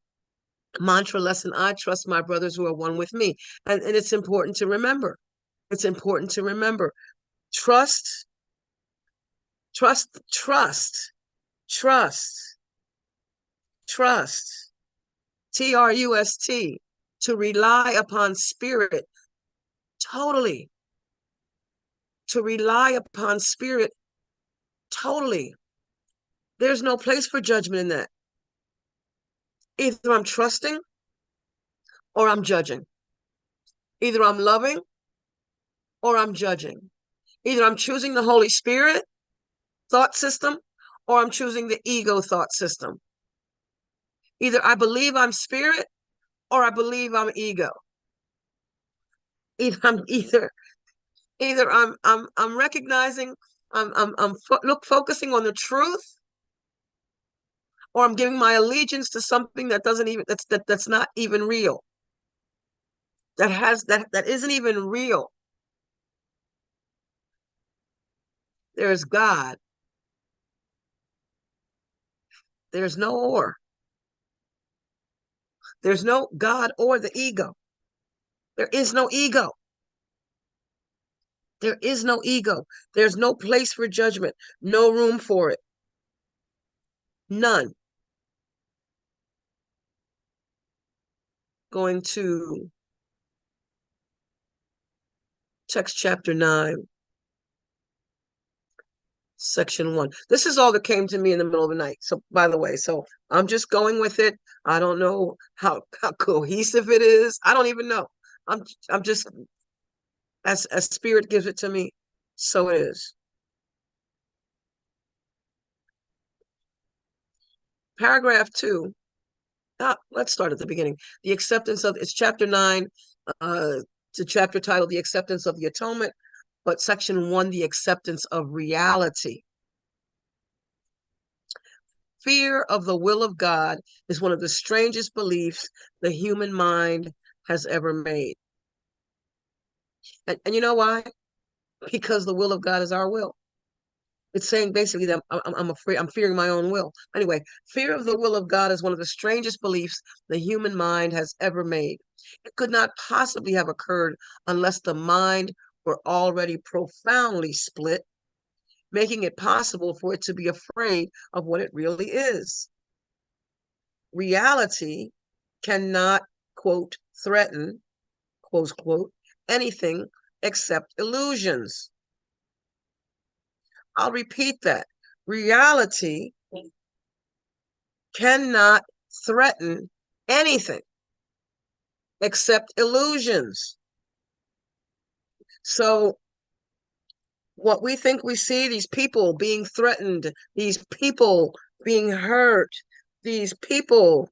mantra lesson. I trust my brothers who are one with me. And it's important to remember. It's important to remember. Trust, trust, trust, trust, trust. TRUST. To rely upon spirit totally. To rely upon spirit totally. There's no place for judgment in that. Either I'm trusting or I'm judging. Either I'm loving or I'm judging. Either I'm choosing the Holy Spirit thought system or I'm choosing the ego thought system. Either I believe I'm spirit or I believe I'm ego. Either I'm recognizing focusing on the truth, or I'm giving my allegiance to something that doesn't even that's not even real. That isn't even real. There's God. There's no or. There's no God or the ego. There is no ego. There is no ego. There's no place for judgment. No room for it. None. Going to text chapter 9, section 1. This is all that came to me in the middle of the night. So, by the way, so I'm just going with it. I don't know how cohesive it is. I don't even know. I'm just as spirit gives it to me, so it is. Paragraph 2. Let's start at the beginning. The acceptance of it's chapter 9. It's a chapter titled "The Acceptance of the Atonement," but section 1, the acceptance of reality. Fear of the will of God is one of the strangest beliefs the human mind has ever made. And you know why? Because the will of God is our will. It's saying basically that I'm afraid, I'm fearing my own will. Anyway, fear of the will of God is one of the strangest beliefs the human mind has ever made. It could not possibly have occurred unless the mind were already profoundly split, making it possible for it to be afraid of what it really is. Reality cannot, quote, threaten, close quote, anything except illusions. I'll repeat that. Reality cannot threaten anything except illusions. So what we think we see, these people being threatened, these people being hurt, these people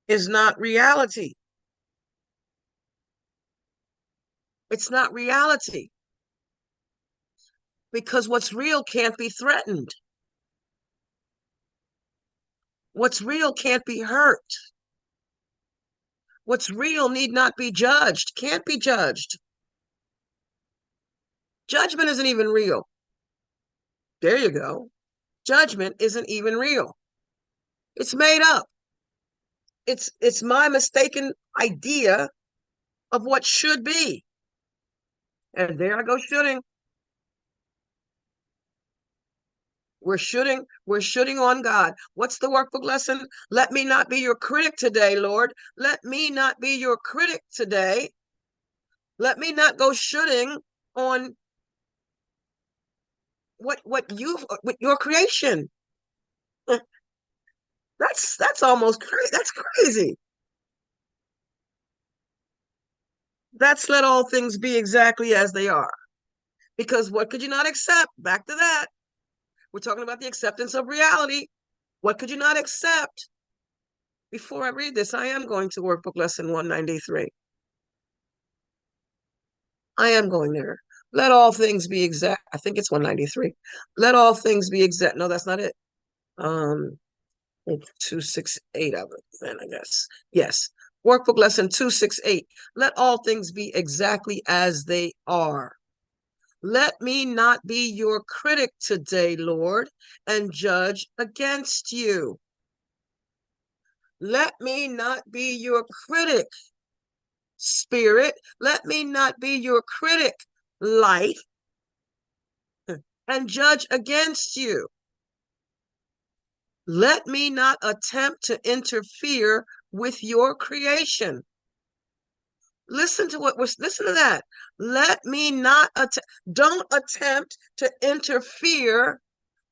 is not reality. It's not reality. Because what's real can't be threatened. What's real can't be hurt. What's real need not be judged, can't be judged. Judgment isn't even real. There you go. Judgment isn't even real. It's made up. It's my mistaken idea of what should be. And there I go shooting. We're shooting on God. What's the workbook lesson? Let me not be your critic today, Lord. Let me not be your critic today. Let me not go shooting on what your creation. That's almost crazy. That's crazy. That's let all things be exactly as they are. Because what could you not accept? Back to that. We're talking about the acceptance of reality. What could you not accept? Before I read this, I am going to workbook lesson 193. I am going there. Let all things be exact. I think it's 193. Let all things be exact. No, that's not it. 268 of it, then I guess. Yes. Workbook lesson 268. Let all things be exactly as they are. Let me not be your critic today, Lord, and judge against you. Let me not be your critic, Spirit. Let me not be your critic, Light, and judge against you. Let me not attempt to interfere with your creation. Listen to that. Let me not don't attempt to interfere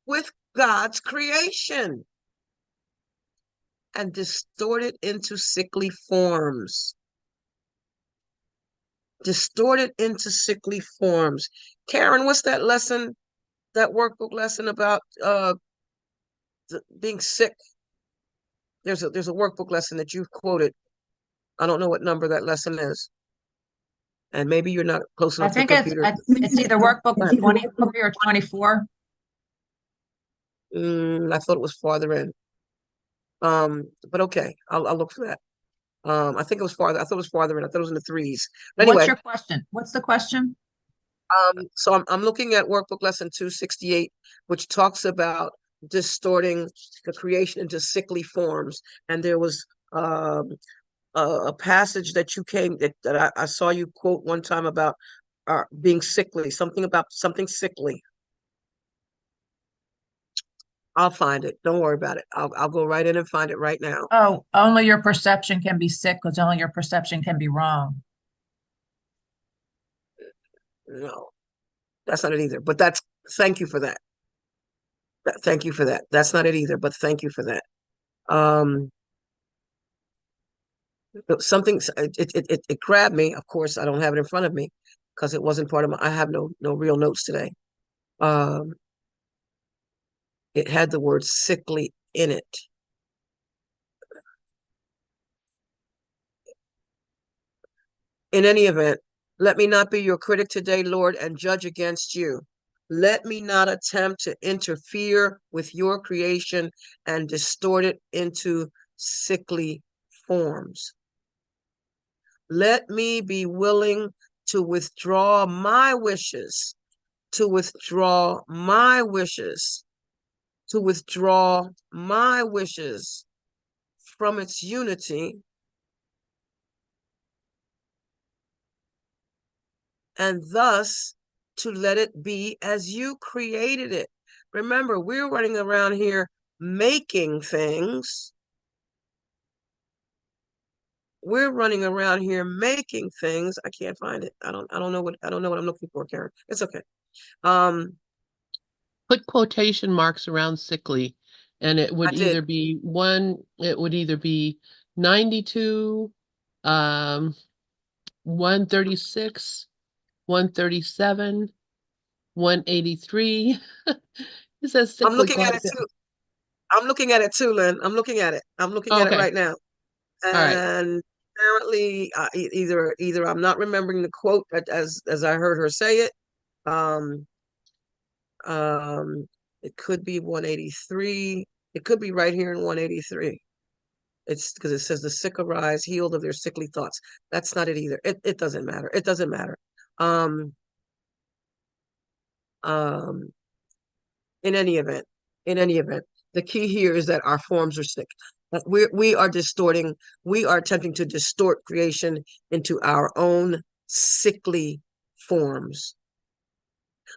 with God's creation and distort it into sickly forms. Distort it into sickly forms. Karen, what's that lesson, that workbook lesson about being sick? There's a workbook lesson that you've quoted. I don't know what number that lesson is. And maybe you're not close I enough to the think it's computer. it's either workbook 23 or 24. I thought it was farther in. But okay, I'll look for that. I think it was farther. I thought it was farther in. I thought it was in the threes. But What's anyway, your question? What's the question? so I'm looking at workbook lesson 268, which talks about distorting the creation into sickly forms. And there was a passage that you that I saw you quote one time about being sickly, something about something sickly. I'll find it. Don't worry about it. I'll go right in and find it right now. Oh, only your perception can be sick because only your perception can be wrong. No, that's not it either. But thank you for that. Thank you for that. That's not it either, but thank you for that. Something it grabbed me. Of course, I don't have it in front of me because it wasn't part of I have no real notes today. It had the word sickly in it. In any event, let me not be your critic today, Lord, and judge against you. Let me not attempt to interfere with your creation and distort it into sickly forms. Let me be willing to withdraw my wishes, to withdraw my wishes, to withdraw my wishes from its unity, and thus to let it be as you created it. Remember, we're running around here making things. We're running around here making things. I can't find it. I don't know what I'm looking for, Karen. It's okay. Put quotation marks around sickly, and it would I did. either be 92, 136, 137, 183. It says I'm sickly looking quite at a it bit. too. I'm looking at it too, Lynn. I'm looking at it. I'm looking at it Okay, right now. all right. And apparently, either I'm not remembering the quote as I heard her say it. Um, it could be 183. It could be right here in 183. It's because it says the sick arise, healed of their sickly thoughts. That's not it either. It doesn't matter. It doesn't matter. Um, um, in any event, the key here is that our forms are sick. That we are distorting, we are attempting to distort creation into our own sickly forms.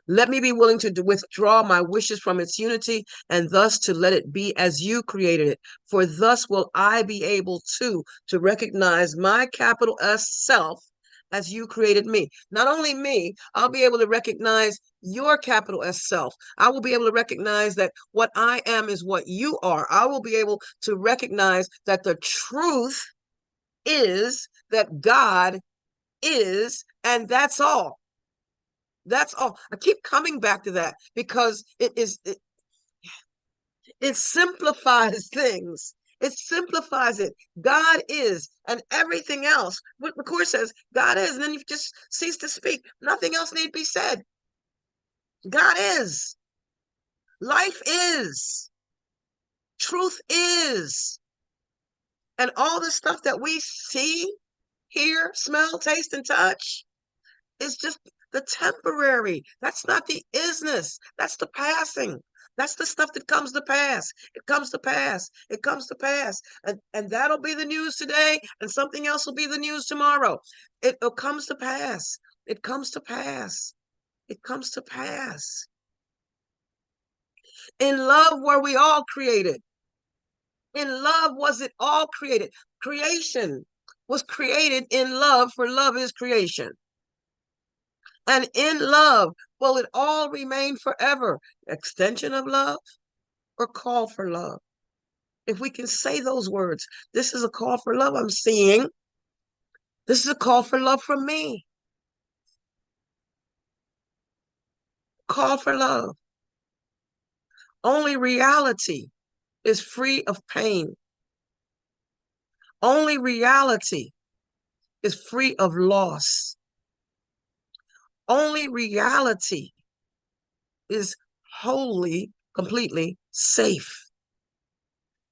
Let me be willing to withdraw my wishes from its unity, and thus to let it be as you created it. For thus will I be able to recognize my capital S self as you created me. Not only me, I'll be able to recognize your capital S self. I will be able to recognize that what I am is what you are. I will be able to recognize that the truth is that God is, and that's all. That's all. I keep coming back to that because it simplifies things. It simplifies it. God is, and everything else. What the Course says, God is, and then you just cease to speak. Nothing else need be said. God is. Life is. Truth is. And all the stuff that we see, hear, smell, taste, and touch is just the temporary. That's not the isness. That's the passing. That's the stuff that comes to pass. It comes to pass. It comes to pass. And that'll be the news today, and something else will be the news tomorrow. It comes to pass. It comes to pass. It comes to pass. In love were we all created. In love was it all created. Creation was created in love, for love is creation. And in love will it all remain forever. Extension of love or call for love. If we can say those words, this is a call for love I'm seeing. This is a call for love from me. Call for love. Only reality is free of pain. Only reality is free of loss. Only reality is wholly, completely safe.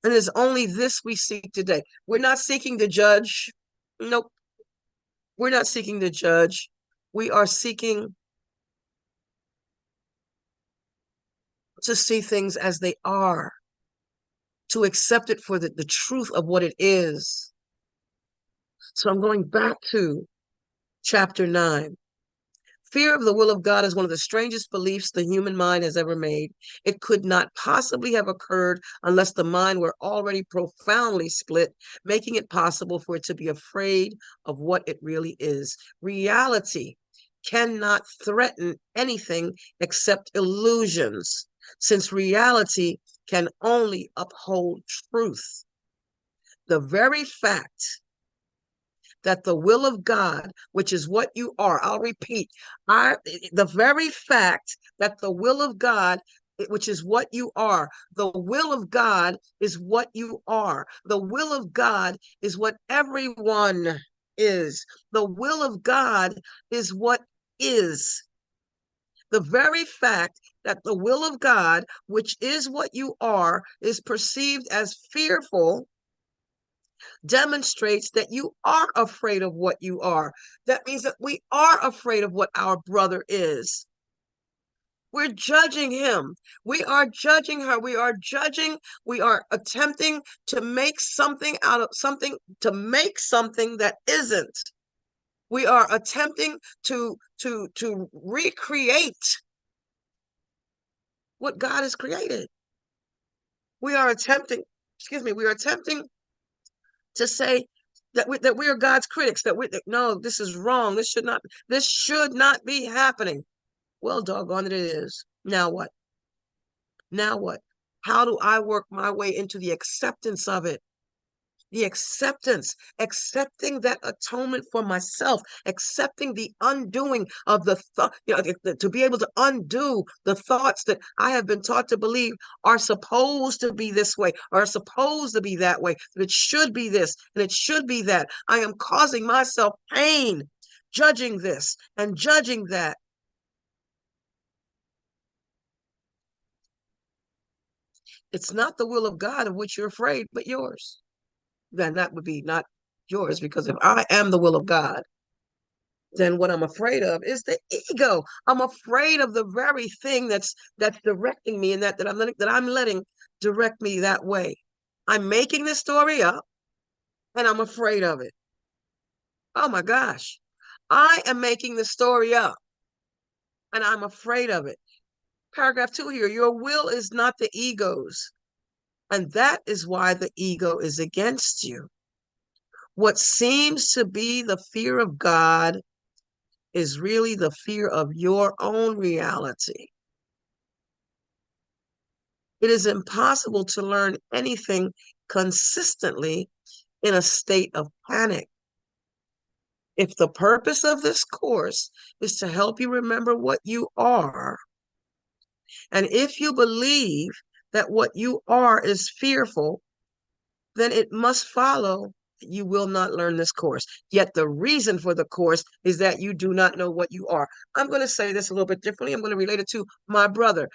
And it's only this we seek today. We're not seeking to judge. Nope. We're not seeking to judge. We are seeking to see things as they are, to accept it for the truth of what it is. So I'm going back to chapter 9. Fear of the will of God is one of the strangest beliefs the human mind has ever made. It could not possibly have occurred unless the mind were already profoundly split, making it possible for it to be afraid of what it really is. Reality cannot threaten anything except illusions, since reality can only uphold truth. The very fact that the will of God, which is what you are, I'll repeat, the very fact that the will of God, which is what you are, the will of God is what you are. The will of God is what everyone is. The will of God is what is. The very fact that the will of God, which is what you are, is perceived as fearful demonstrates that you are afraid of what you are. That means that we are afraid of what our brother is. We're judging him. We are judging her. We are judging. We are attempting to make something out of something, to make something that isn't. We are attempting to recreate what God has created. We are attempting to say that we are God's critics, that no, this is wrong. This should not be happening. Well, doggone it is. Now what? Now what? How do I work my way into the acceptance of it? The acceptance, accepting that atonement for myself, accepting the undoing of the thought, to be able to undo the thoughts that I have been taught to believe are supposed to be this way, are supposed to be that way, that it should be this and it should be that. I am causing myself pain, judging this and judging that. It's not the will of God of which you're afraid, but yours. Then that would be not yours, because if I am the will of God, then what I'm afraid of is the ego. I'm afraid of the very thing that's directing me, and that I'm letting direct me that way. I'm making this story up and I'm afraid of it. Oh my gosh. I am making the story up and I'm afraid of it. Paragraph 2 here, your will is not the ego's, and that is why the ego is against you. What seems to be the fear of God is really the fear of your own reality. It is impossible to learn anything consistently in a state of panic. If the purpose of this course is to help you remember what you are, and if you believe that what you are is fearful, then it must follow you will not learn this course. Yet the reason for the course is that you do not know what you are. I'm going to say this a little bit differently. I'm going to relate it to my brother.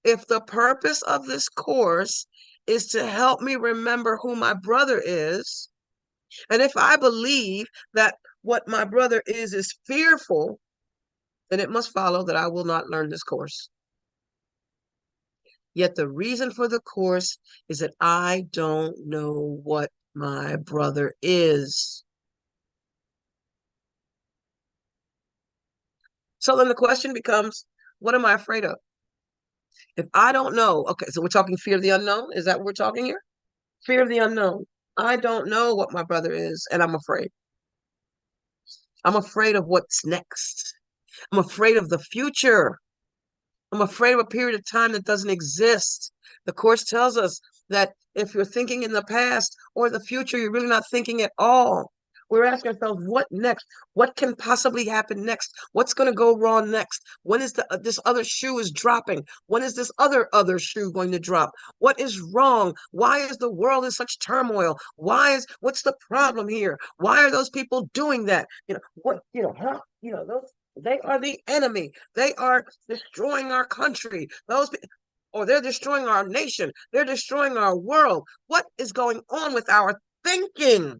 If the purpose of this course is to help me remember who my brother is, And if I believe that what my brother is fearful, then it must follow that I will not learn this course. Yet the reason for the course is that I don't know what my brother is. So then the question becomes, what am I afraid of? If I don't know, okay, so we're talking fear of the unknown. Is that what we're talking here? Fear of the unknown. I don't know what my brother is, and I'm afraid. I'm afraid of what's next. I'm afraid of the future. I'm afraid of a period of time that doesn't exist. The Course tells us that if you're thinking in the past or the future, you're really not thinking at all. We're asking ourselves, what next? What can possibly happen next? What's going to go wrong next? When is this other shoe is dropping? When is this other shoe going to drop? What is wrong? Why is the world in such turmoil? What's the problem here? Why are those people doing that? Those they are the enemy. They are destroying our country. Or they're destroying our nation. They're destroying our world. What is going on with our thinking?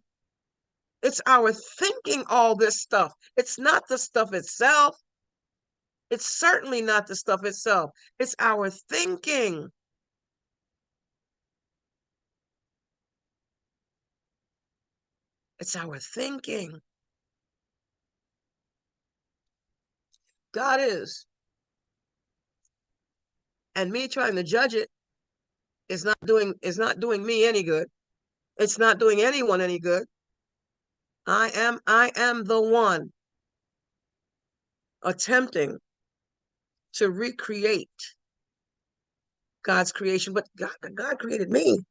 It's our thinking, all this stuff. It's not the stuff itself. It's certainly not the stuff itself. It's our thinking. It's our thinking. God is. And me trying to judge it is not doing me any good. It's not doing anyone any good. I am the one attempting to recreate God's creation, but God created me.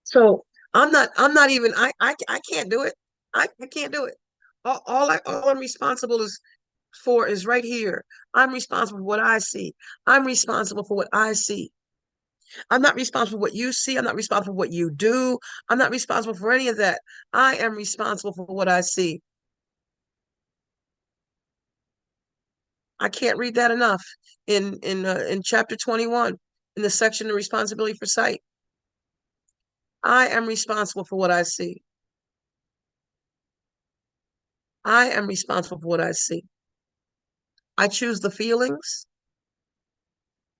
So I'm not even, I can't do it. I can't do it. All I'm responsible is right here. I'm responsible for what I see. I'm responsible for what I see. I'm not responsible for what you see. I'm not responsible for what you do. I'm not responsible for any of that. I am responsible for what I see. I can't read that enough in chapter 21, in the section of responsibility for sight. I am responsible for what I see. I am responsible for what I see. I choose the feelings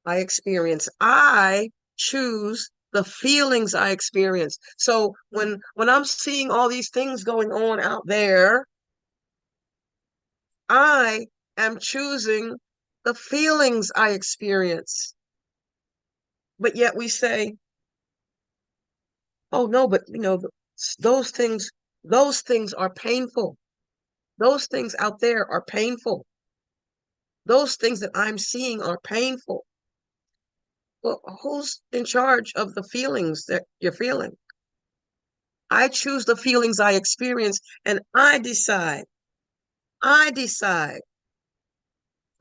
I experience. I choose the feelings I experience. So when I'm seeing all these things going on out there, I am choosing the feelings I experience. But yet we say, oh no, but those things are painful. Those things out there are painful. Those things that I'm seeing are painful. Well, who's in charge of the feelings that you're feeling? I choose the feelings I experience, and I decide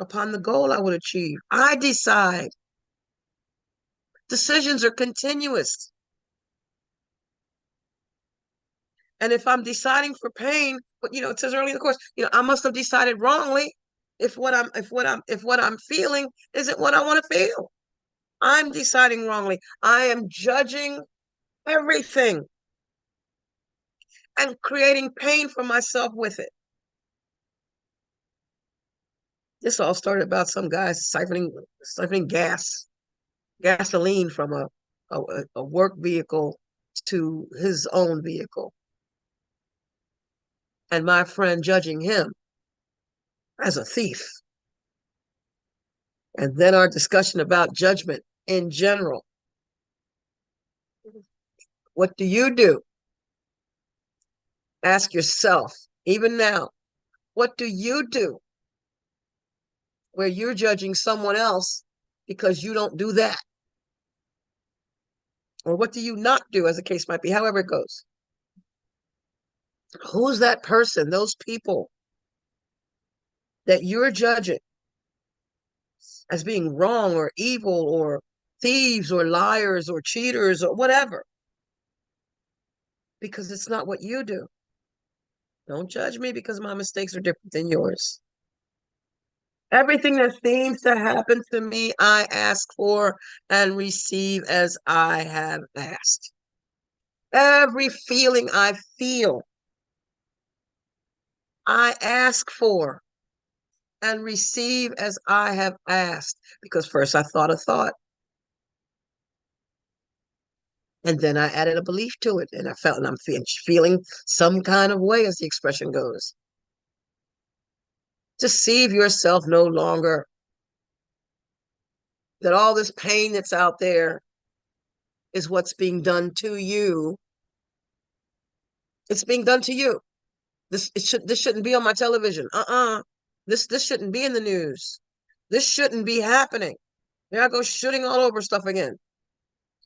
upon the goal I would achieve. I decide. Decisions are continuous. And if I'm deciding for pain, but it says earlier in the course, I must have decided wrongly if what I'm feeling isn't what I want to feel. I'm deciding wrongly. I am judging everything and creating pain for myself with it. This all started about some guy siphoning gasoline from a work vehicle to his own vehicle. And my friend judging him as a thief. And then our discussion about judgment in general. What do you do? Ask yourself, even now, what do you do where you're judging someone else because you don't do that? Or what do you not do, as the case might be, however it goes? Who's that person, those people that you're judging as being wrong or evil or thieves or liars or cheaters or whatever? Because it's not what you do. Don't judge me because my mistakes are different than yours. Everything that seems to happen to me, I ask for and receive as I have asked. Every feeling I feel, I ask for and receive as I have asked. Because first I thought a thought, and then I added a belief to it, and I felt, and I'm feeling some kind of way, as the expression goes. Deceive yourself no longer. That all this pain that's out there is what's being done to you. It's being done to you. This shouldn't be on my television. This shouldn't be in the news. This shouldn't be happening. There I go shooting all over stuff again.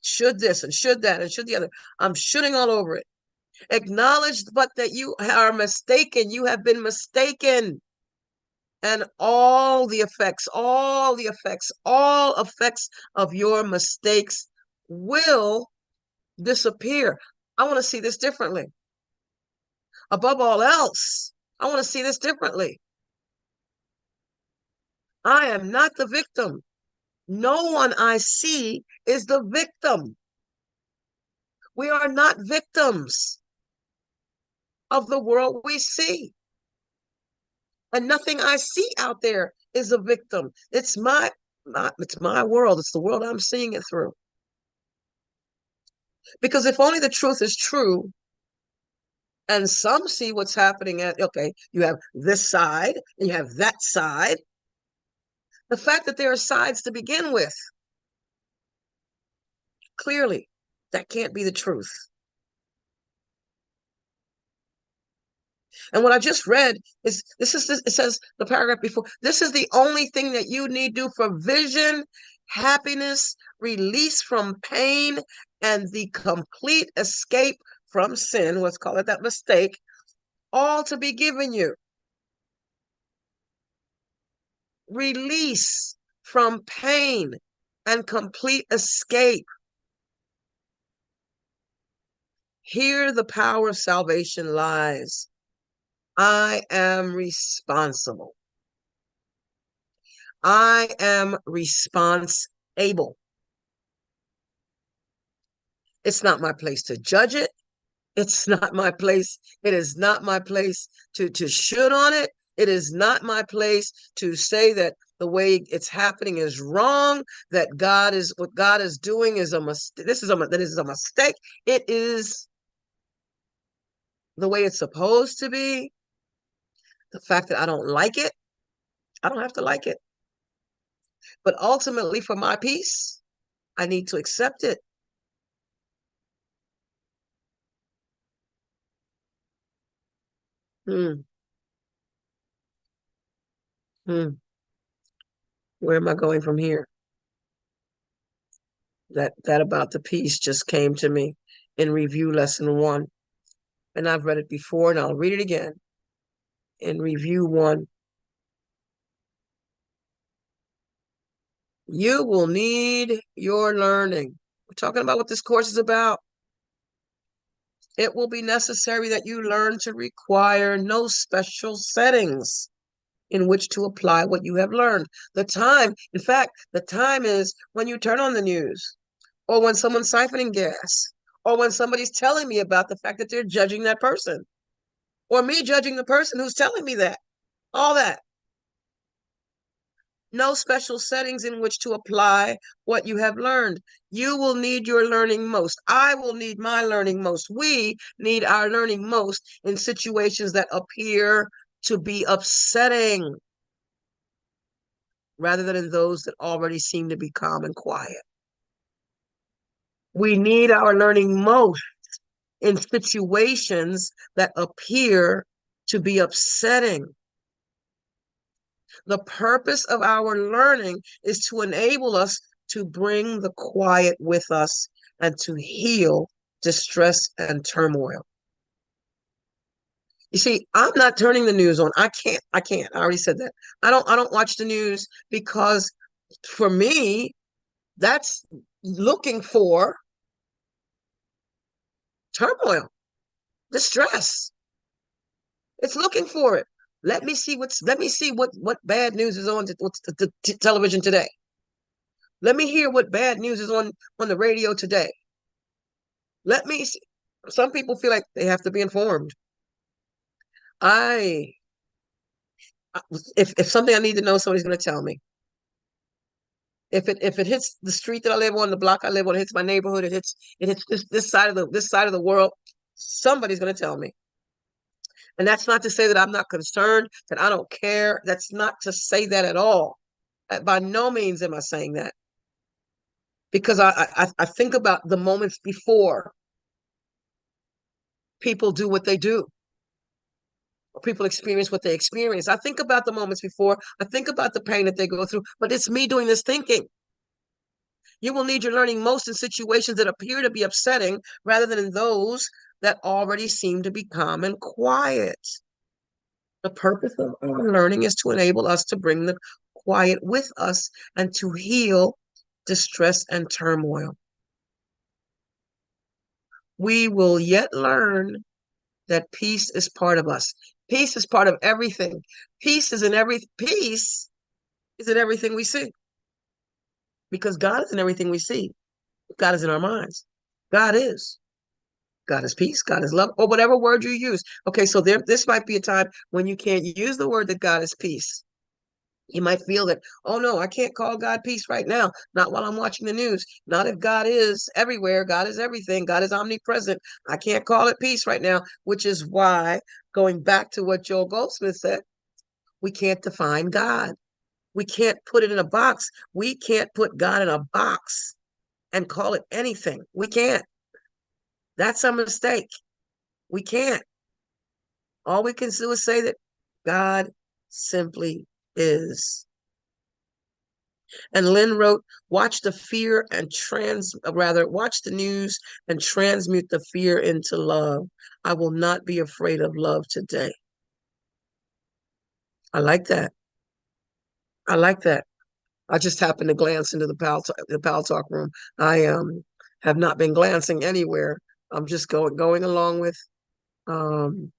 Should this and should that and should the other. I'm shooting all over it. Acknowledge but that you are mistaken. You have been mistaken. And all the effects of your mistakes will disappear. I want to see this differently. Above all else, I want to see this differently. I am not the victim. No one I see is the victim. We are not victims of the world we see. And nothing I see out there is a victim. It's my world. It's the world I'm seeing it through. Because if only the truth is true, and some see what's happening okay, you have this side and you have that side. The fact that there are sides to begin with, clearly, that can't be the truth. And what I just read is, it says the paragraph before, this is the only thing that you need to do for vision, happiness, release from pain, and the complete escape from sin, let's call it that mistake, all to be given you. Release from pain and complete escape. Here the power of salvation lies. I am responsible. I am responsible. It's not my place to judge it. It's not my place. It is not my place to shoot on it. It is not my place to say that the way it's happening is wrong, that what God is doing is a mistake. This is a mistake. It is the way it's supposed to be. The fact that I don't like it, I don't have to like it. But ultimately, for my peace, I need to accept it. Hmm. Hmm. Where am I going from here? That about the peace just came to me in review lesson 1. And I've read it before, and I'll read it again. In review 1, you will need your learning. We're talking about what this course is about. It will be necessary that you learn to require no special settings in which to apply what you have learned. The time is when you turn on the news, or when someone's siphoning gas, or when somebody's telling me about the fact that they're judging that person, or me judging the person who's telling me that. All that. No special settings in which to apply what you have learned. You will need your learning most. I will need my learning most. We need our learning most in situations that appear to be upsetting, rather than in those that already seem to be calm and quiet. We need our learning most in situations that appear to be upsetting. The purpose of our learning is to enable us to bring the quiet with us and to heal distress and turmoil. You see, I'm not turning the news on. I can't. I already said that. I don't watch the news, because for me, that's looking for turmoil, distress. It's looking for it. Let me see what bad news is on the television today. Let me hear what bad news is on the radio today. Let me see. Some people feel like they have to be informed. I, if something I need to know, somebody's going to tell me. If it hits the street that I live on, the block I live on, it hits my neighborhood, it hits this side of the world, somebody's going to tell me. And that's not to say that I'm not concerned, that I don't care. That's not to say that at all. By no means am I saying that, because I think about the moments before people do what they do, or people experience what they experience. I think about the moments before. I think about the pain that they go through, but it's me doing this thinking. You will need your learning most in situations that appear to be upsetting rather than in those that already seem to be calm and quiet. The purpose of our learning is to enable us to bring the quiet with us and to heal distress and turmoil. We will yet learn that peace is part of us. Peace is part of everything. Peace is in everything we see. Because God is in everything we see. God is in our minds. God is. God is peace, God is love, or whatever word you use. Okay, so this might be a time when you can't use the word that God is peace. You might feel that, oh no, I can't call God peace right now. Not while I'm watching the news. Not if God is everywhere. God is everything. God is omnipresent. I can't call it peace right now, which is why, going back to what Joel Goldsmith said, we can't define God. We can't put it in a box. We can't put God in a box and call it anything. We can't. That's a mistake. We can't. All we can do is say that God simply is. And Lynn wrote, watch the news and transmute the fear into love. I will not be afraid of love today. I like that. I like that. I just happened to glance into the Pal Talk room. I have not been glancing anywhere. I'm just going along with and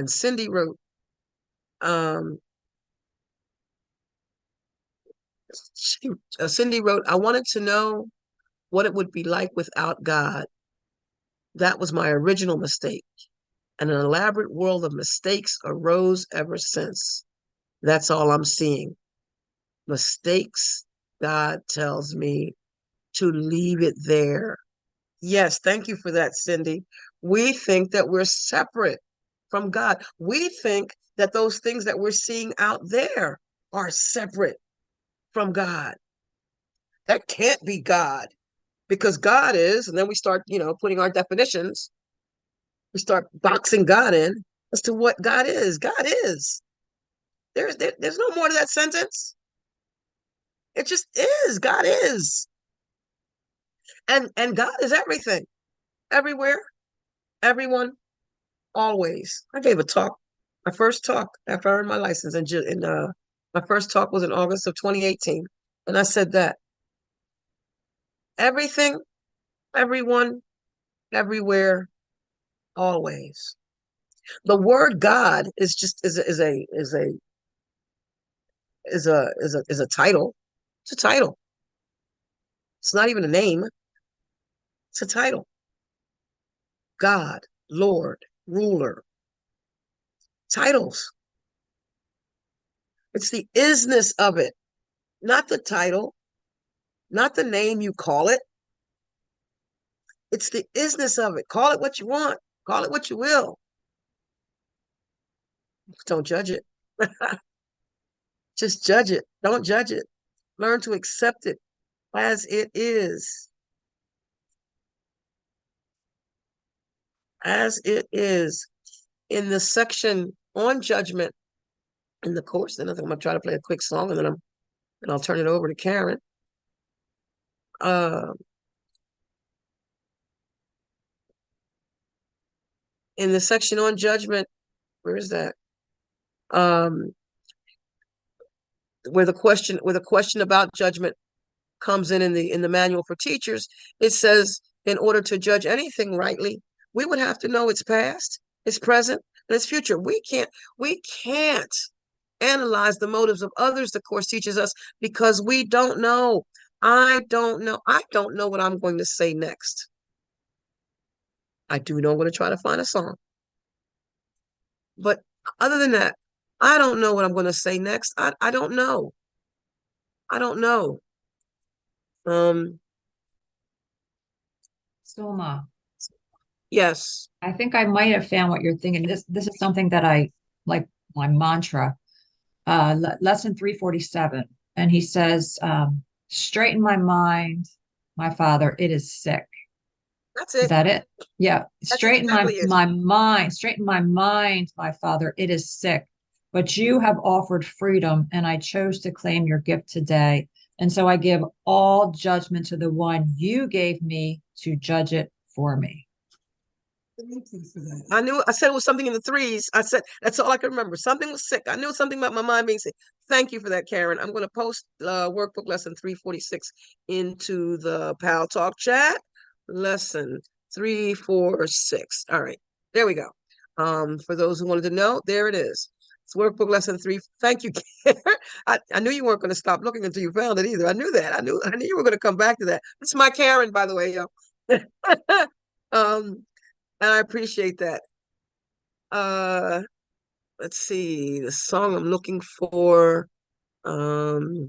Cindy wrote, Cindy wrote, I wanted to know what it would be like without God. That was my original mistake. And an elaborate world of mistakes arose ever since. That's all I'm seeing. Mistakes, God tells me to leave it there. Yes, thank you for that, Cindy. We think that we're separate from God. We think that those things that we're seeing out there are separate from God. That can't be God, because God is, and then we start, putting our definitions. We start boxing God in as to what God is. God is. There's no more to that sentence. It just is. God is. And God is everything, everywhere, everyone, always. I gave a talk, my first talk after I earned my license, my first talk was in August of 2018, and I said that everything, everyone, everywhere, always. The word God is just is a title. It's a title. It's not even a name. It's a title. God, Lord, ruler. Titles. It's the isness of it, not the title, not the name you call it. It's the isness of it. Call it what you want. Call it what you will. Don't judge it. Just judge it. Don't judge it. Learn to accept it as it is. As it is. In the section on judgment in the course, then I think I'm gonna try to play a quick song, and then I'll turn it over to Karen. In the section on judgment, where is that? Where the question about judgment comes in the manual for teachers, it says, in order to judge anything rightly, we would have to know its past, its present, and its future. We can't analyze the motives of others, the course teaches us, because we don't know. I don't know what I'm going to say next. I do know I'm going to try to find a song. But other than that, I don't know what I'm going to say next. I don't know. I don't know. Um, Zulma, yes. I think I might have found what you're thinking. This is something that I like my mantra. Lesson 347. And he says, straighten my mind, my father, it is sick. That's Is it. that it? Yeah. That's exactly it. Straighten my mind, my father, it is sick. But you have offered freedom, and I chose to claim your gift today. And so I give all judgment to the one you gave me to judge it for me. Thank you for that. I knew I said it was something in the threes. I said that's all I could remember. Something was sick. I knew something about my mind being sick. Thank you for that, Karen. I'm going to post workbook lesson 346 into the Pal Talk chat. Lesson 346. All right, there we go. For those who wanted to know, there it is. It's workbook lesson 3. Thank you, Karen. I knew you weren't going to stop looking until you found it either. I knew that. I knew you were going to come back to that. It's my Karen, by the way, yo. um. And I appreciate that. Uh, let's see. The song I'm looking for um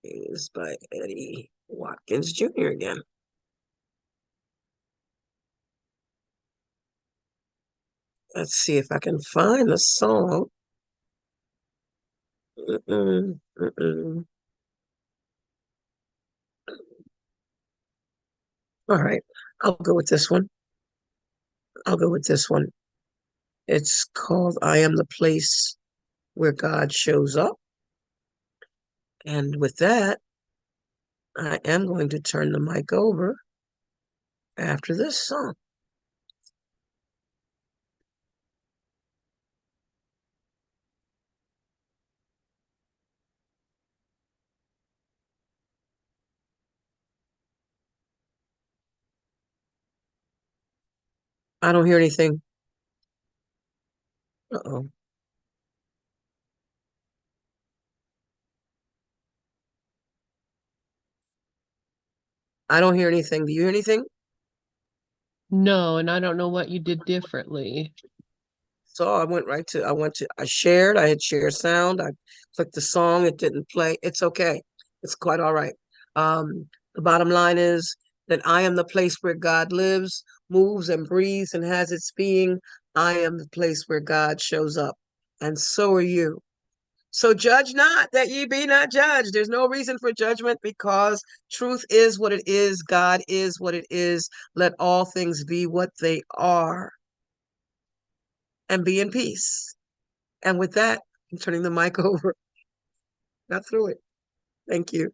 is by Eddie Watkins Jr. again. Let's see if I can find the song. Mm-mm, mm-mm. All right, I'll go with this one. I'll go with this one. It's called I Am the Place Where God Shows Up. And with that, I am going to turn the mic over after this song. I don't hear anything. Uh-oh. I don't hear anything. Do you hear anything? No, and I don't know what you did differently. So I shared, I had share sound, I clicked the song, it didn't play. It's okay. It's quite all right. The bottom line is that I am the place where God lives, moves and breathes and has its being. I am the place where God shows up. And so are you. So judge not that ye be not judged. There's no reason for judgment because truth is what it is. God is what it is. Let all things be what they are and be in peace. And with that, I'm turning the mic over. Got through it. Thank you.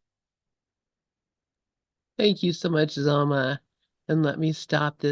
Thank you so much, Zoma. And let me stop this.